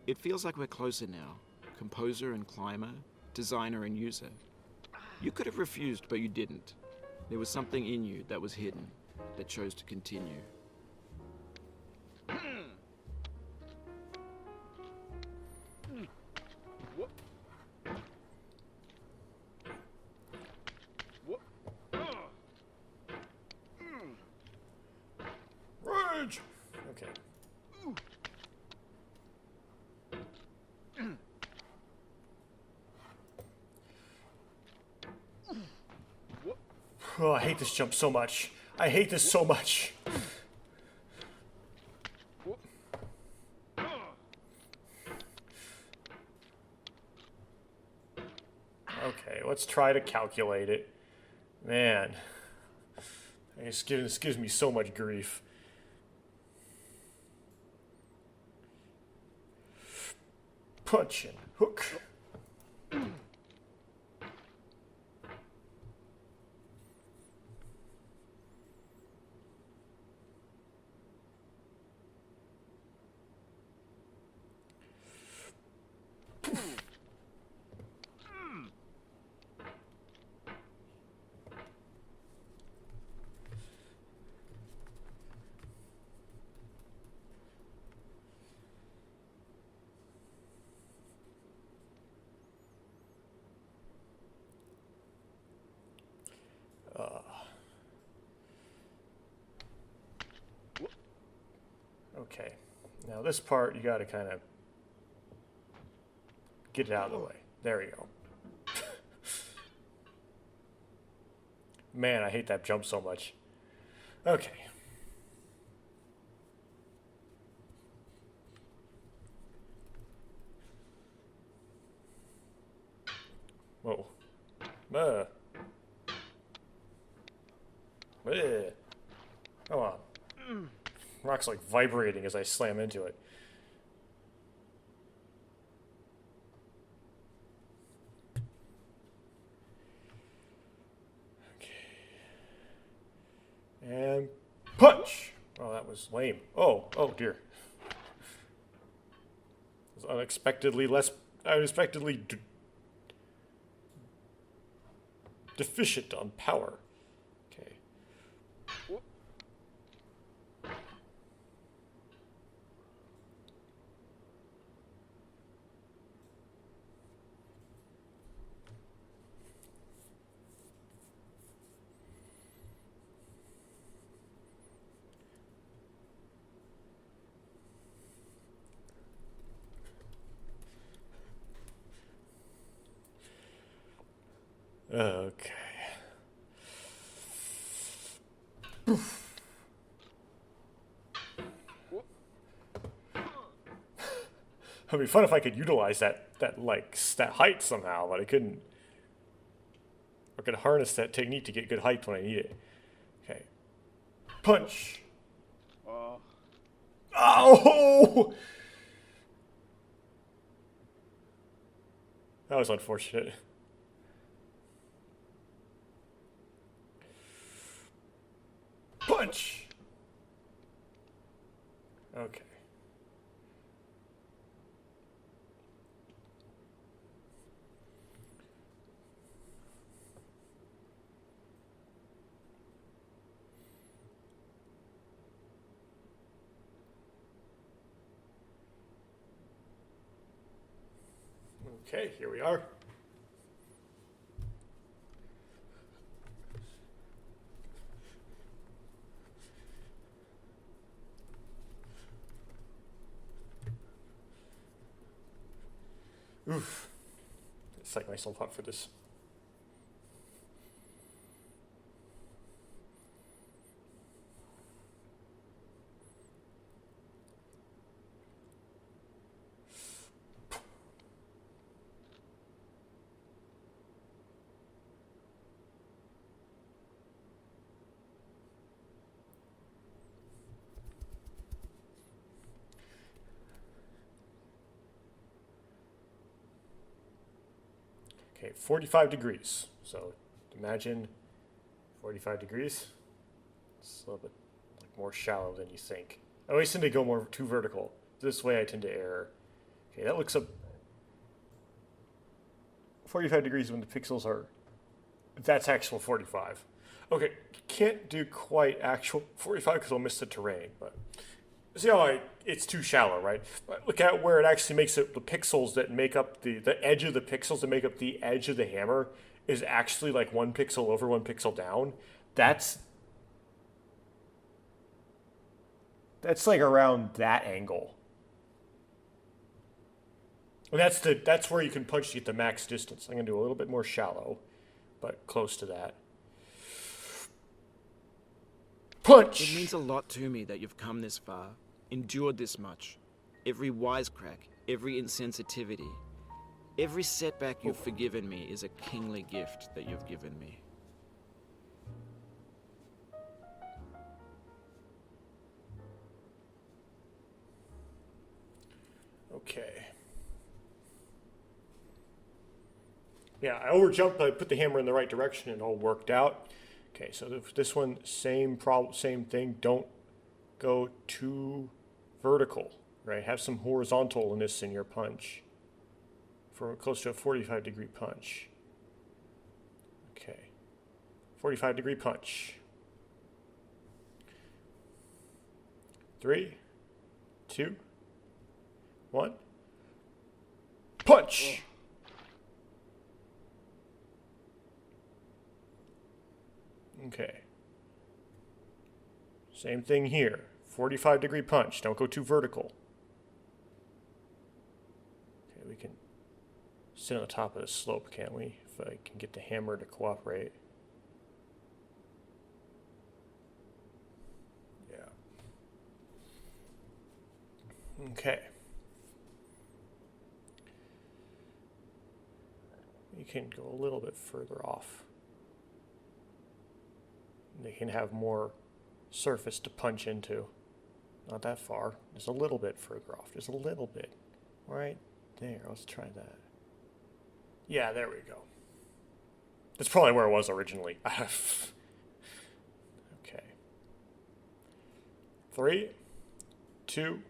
It feels like we're closer now. Composer and climber, designer and user. You could have refused, but you didn't. There was something in you that was hidden, that chose to continue. Rage! Okay. Oh, I hate this jump so much. I hate this so much. Okay, let's try to calculate it. Man, this gives me so much grief. Punch and hook. Okay, now this part you gotta kind of get it out of the way. There you go. Man, I hate that jump so much. Okay. Whoa. Come on. Rock's like vibrating as I slam into it. Okay. And punch! Oh, that was lame. Oh dear. It was unexpectedly deficient on power. Okay. Okay. It'd be fun if I could utilize that height somehow, but I couldn't. I can harness that technique to get good height when I need it. Okay. Punch. Oh! That was unfortunate. Punch! Okay. Okay, here we are. Oof. Psych myself up for this. Okay, 45 degrees. So imagine 45 degrees. It's a little bit like more shallow than you think. I always tend to go more too vertical. This way I tend to err. Okay, that looks up 45 degrees when the pixels are, that's actual 45. Okay, can't do quite actual 45 because I'll miss the terrain, but see how it's too shallow, right? But look at where it actually makes it, the pixels that make up the edge of the pixels that make up the edge of the hammer is actually like 1 pixel over, 1 pixel down. That's like around that angle. And that's where you can punch to get the max distance. I'm gonna do a little bit more shallow, but close to that. Punch! It means a lot to me that you've come this far, endured this much. Every wisecrack, every insensitivity, every setback you've forgiven me is a kingly gift that you've given me. Okay. Yeah, I overjumped, but I put the hammer in the right direction and it all worked out. Okay, so this one, same problem, same thing. Don't go too vertical, right? Have some horizontalness in your punch for close to a 45 degree punch. Okay, 45 degree punch. 3, 2, 1. Punch! Okay. Same thing here. 45 degree punch. Don't go too vertical. Okay, we can sit on the top of the slope, can't we? If I can get the hammer to cooperate. Yeah. Okay. You can go a little bit further off. They can have more surface to punch into. Not that far. Just a little bit further off. Just a little bit. Right there. Let's try that. Yeah, there we go. That's probably where it was originally. Okay. 3, 2,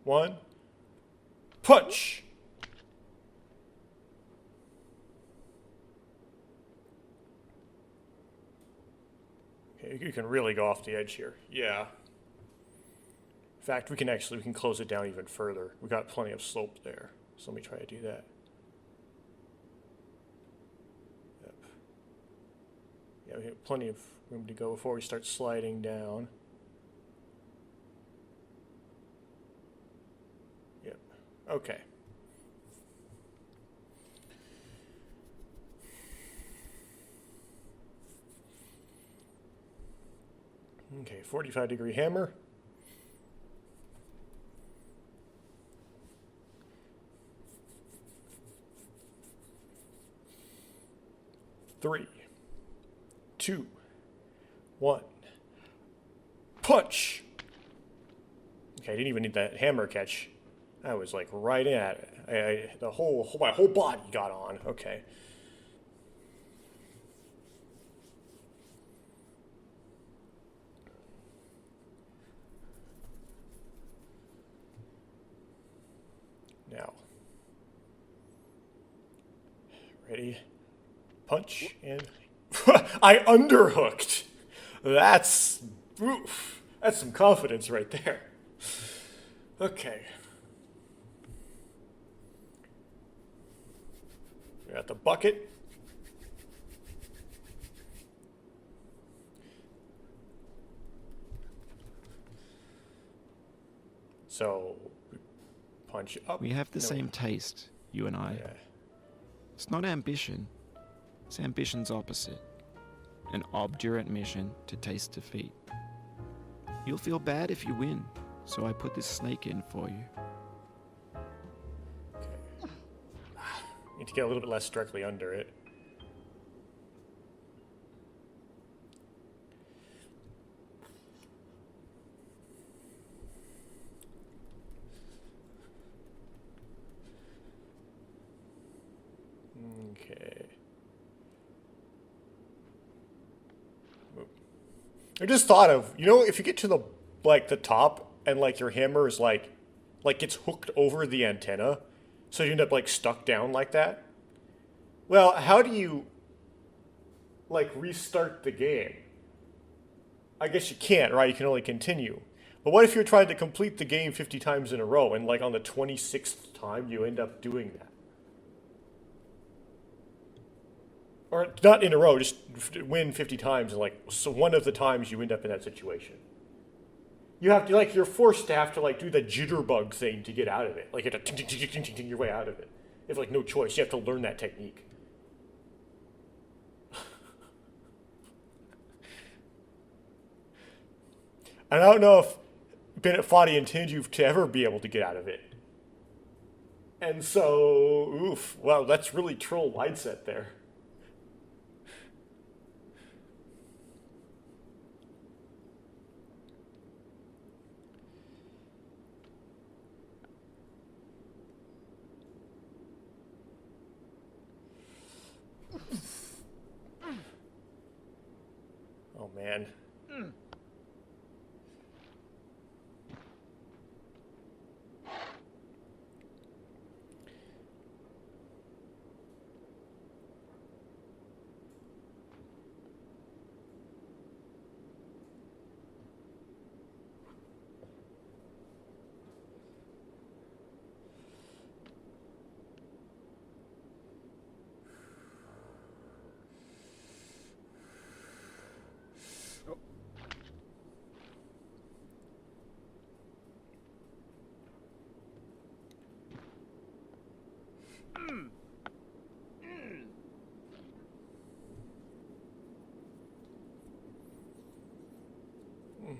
1. Punch! You can really go off the edge here. Yeah. In fact, we can close it down even further. We got plenty of slope there. So let me try to do that. Yep. Yeah, we have plenty of room to go before we start sliding down. Yep. Okay. Okay, 45 degree hammer. 3, 2, 1. Punch! Okay, I didn't even need that hammer catch. I was like right at it. My whole body got on. Okay. Now. Ready? Punch and I underhooked. That's oof. That's some confidence right there. Okay. We got the bucket. So punch up. We have the No. same taste, you and I. Yeah. It's not ambition. It's ambition's opposite. An obdurate mission to taste defeat. You'll feel bad if you win, so I put this snake in for you. Need to get a little bit less directly under it. Okay. I just thought of, if you get to the top and like your hammer is like gets hooked over the antenna, so you end up like stuck down like that. Well, how do you like restart the game? I guess you can't, right? You can only continue. But what if you're trying to complete the game 50 times in a row and like on the 26th time you end up doing that? Or not in a row, just win 50 times, and like so one of the times you end up in that situation. You have to you're forced to have to do the jitterbug thing to get out of it. Like you have to ting your way out of it. You have no choice. You have to learn that technique. And I don't know if Bennett Foddy intends you to ever be able to get out of it. And so, oof, wow, that's really troll mindset there. Oh, man.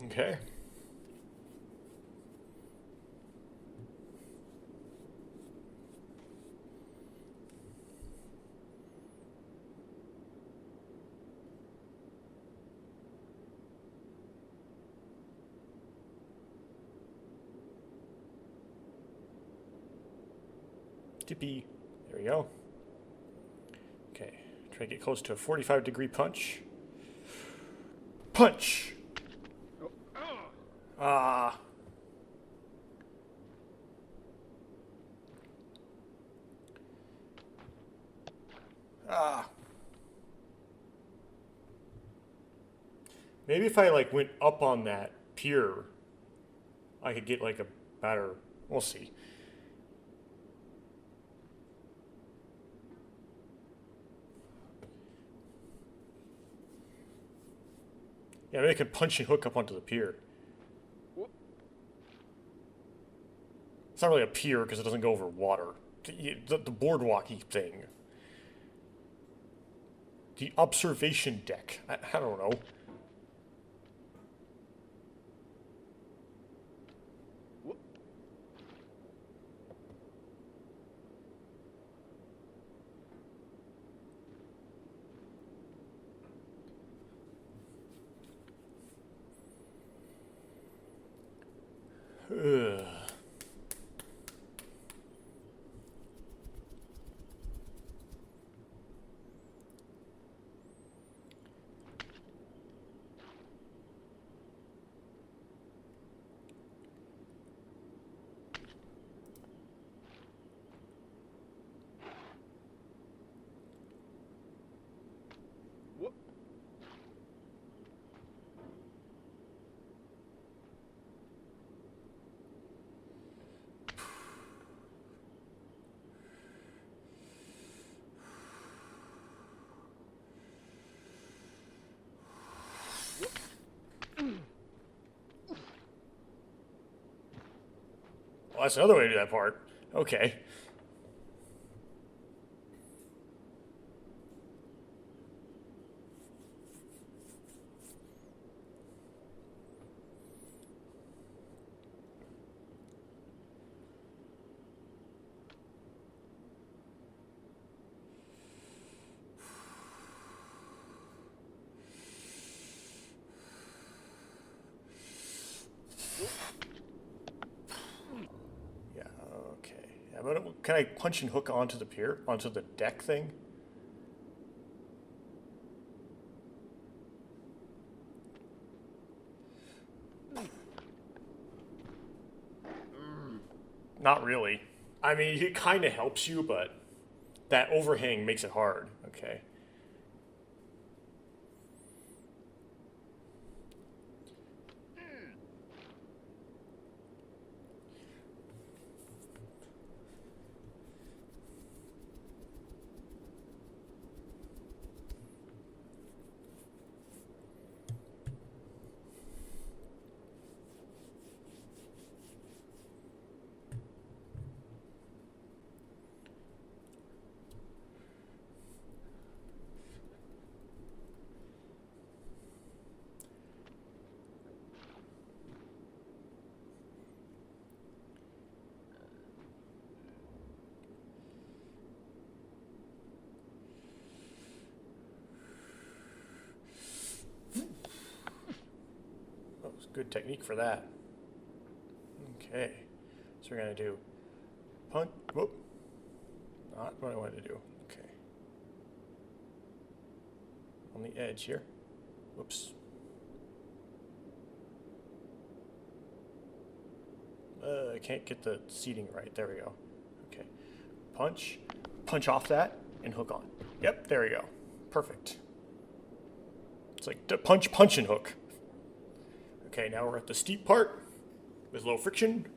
Okay. Dippy. There we go. Okay. Try to get close to a 45-degree punch. Punch! Ah. Ah. Maybe if I went up on that pier, I could get a better. We'll see. Yeah, maybe I could punch and hook up onto the pier. It's not really a pier because it doesn't go over water. The boardwalky thing. The observation deck. I don't know. Ugh. Well, that's another way to do that part. Okay. Yeah, okay. Yeah, but can I punch and hook onto the pier? Onto the deck thing? Not really. I mean, it kind of helps you, but that overhang makes it hard. Okay. That was good technique for that. Okay. So we're going to do punch. Whoop. Not what I wanted to do. Okay. On the edge here. Whoops. I can't get the seating right. There we go. Okay. Punch. Punch off that and hook on. Yep, there we go. Perfect. It's like punch, punch, and hook. Okay, now we're at the steep part with low friction.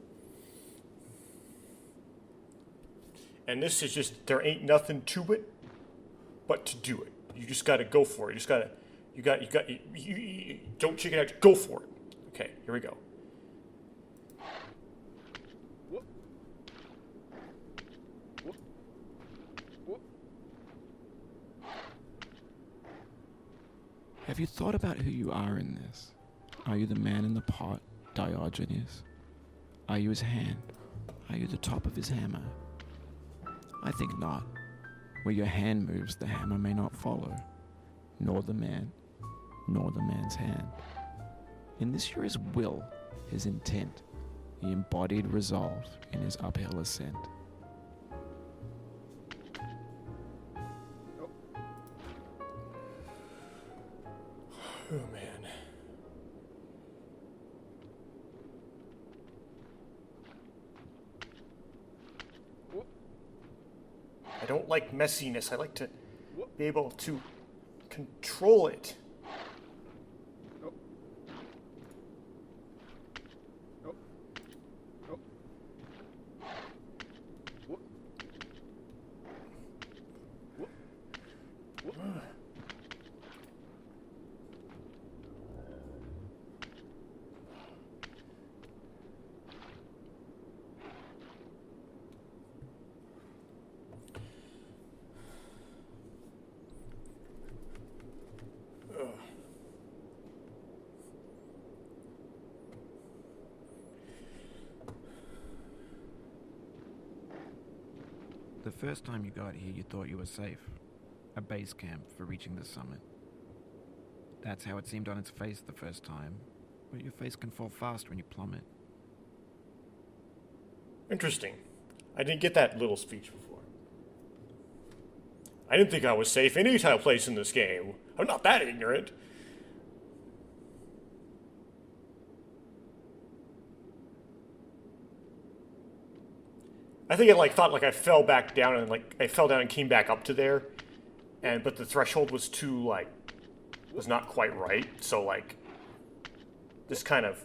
And this is just, there ain't nothing to it but to do it. You just got to go for it. You don't chicken out, go for it. Okay, here we go. Have you thought about who you are in this? Are you the man in the pot, Diogenes? Are you his hand? Are you the top of his hammer? I think not. Where your hand moves, the hammer may not follow, nor the man, nor the man's hand. In this you're his will, his intent, the embodied resolve in his uphill ascent. Oh, man. I don't like messiness. I like to be able to control it. The first time you got here, you thought you were safe. A base camp for reaching the summit. That's how it seemed on its face the first time, but your face can fall fast when you plummet. Interesting. I didn't get that little speech before. I didn't think I was safe any place in this game. I'm not that ignorant. I think I thought I fell back down and I fell down and came back up to there, but the threshold was too was not quite right. So this kind of.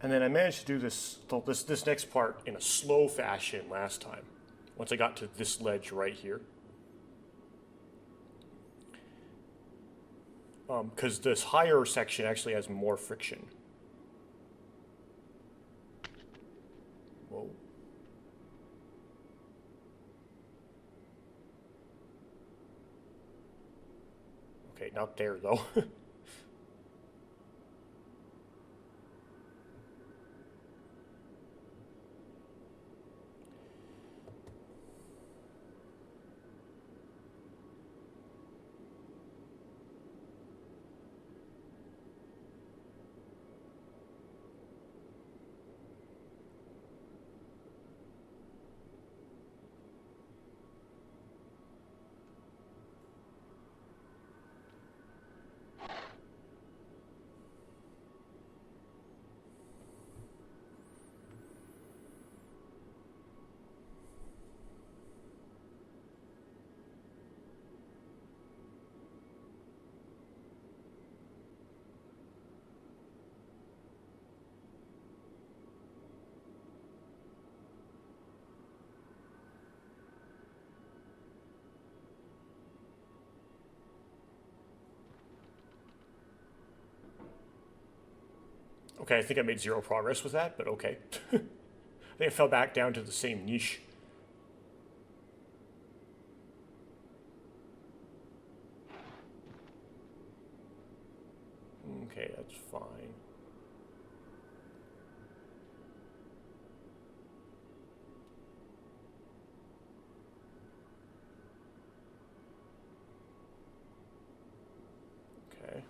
And then I managed to do this next part in a slow fashion last time, once I got to this ledge right here. Because this higher section actually has more friction. Whoa. Okay, not there though. Okay, I think I made zero progress with that, but okay. I think I fell back down to the same niche. Okay, that's fine. Okay.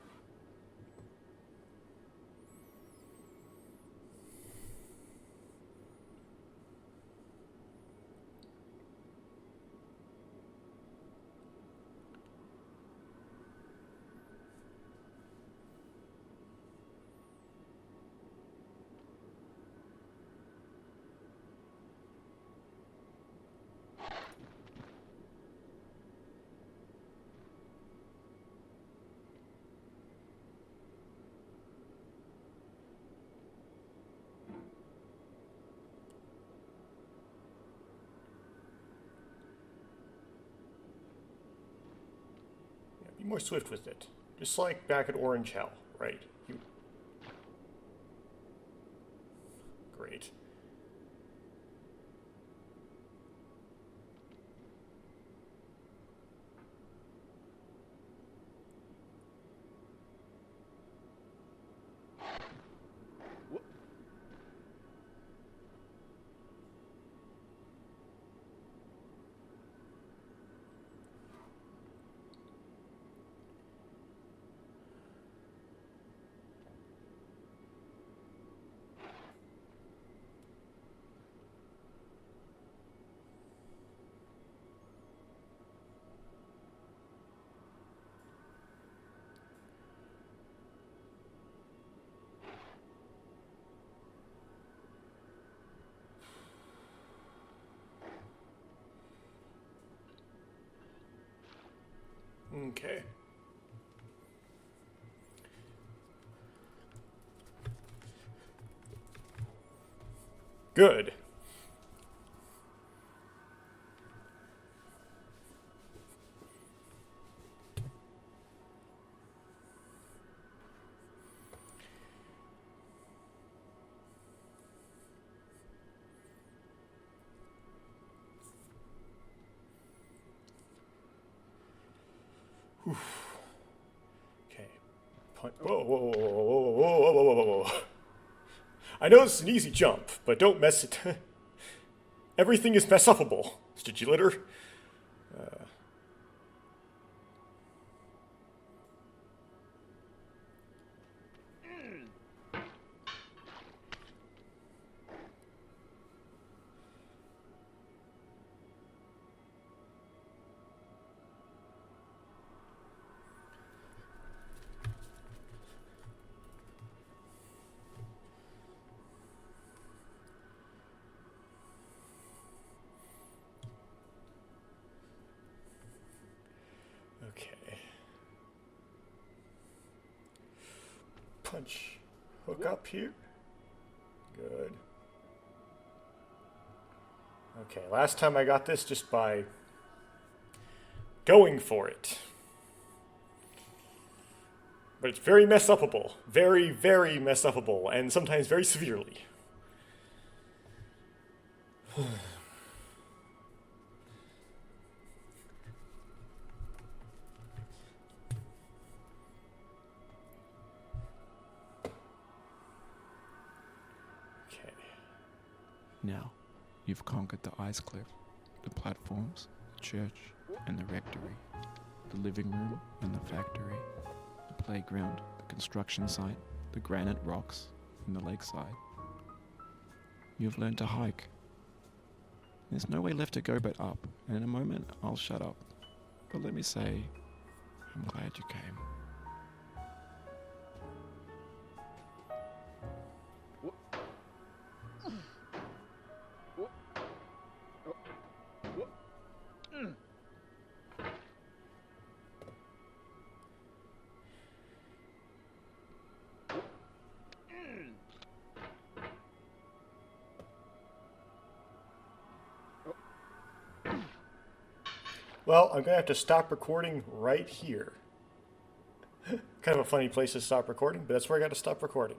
Be more swift with it. Just like back at Orange Hell, right? Great. Okay. Good. Okay. Whoa, whoa, whoa, whoa, whoa, whoa, whoa, whoa, whoa. I know it's an easy jump, but don't mess it. Everything is mess upable, Mr. G-Litter. Okay. Punch. Hook up here. Good. Okay, last time I got this just by going for it. But it's very mess upable. Very, very mess upable, and sometimes very severely. Okay. Now, you've conquered the ice cliff, the platforms, the church, and the rectory, the living room and the factory, the playground, the construction site, the granite rocks, and the lakeside. You've learned to hike. There's no way left to go but up, and in a moment I'll shut up. But let me say, I'm glad you came. Well, I'm going to have to stop recording right here. Kind of a funny place to stop recording, but that's where I got to stop recording.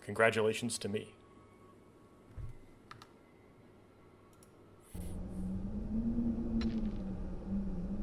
Congratulations to me.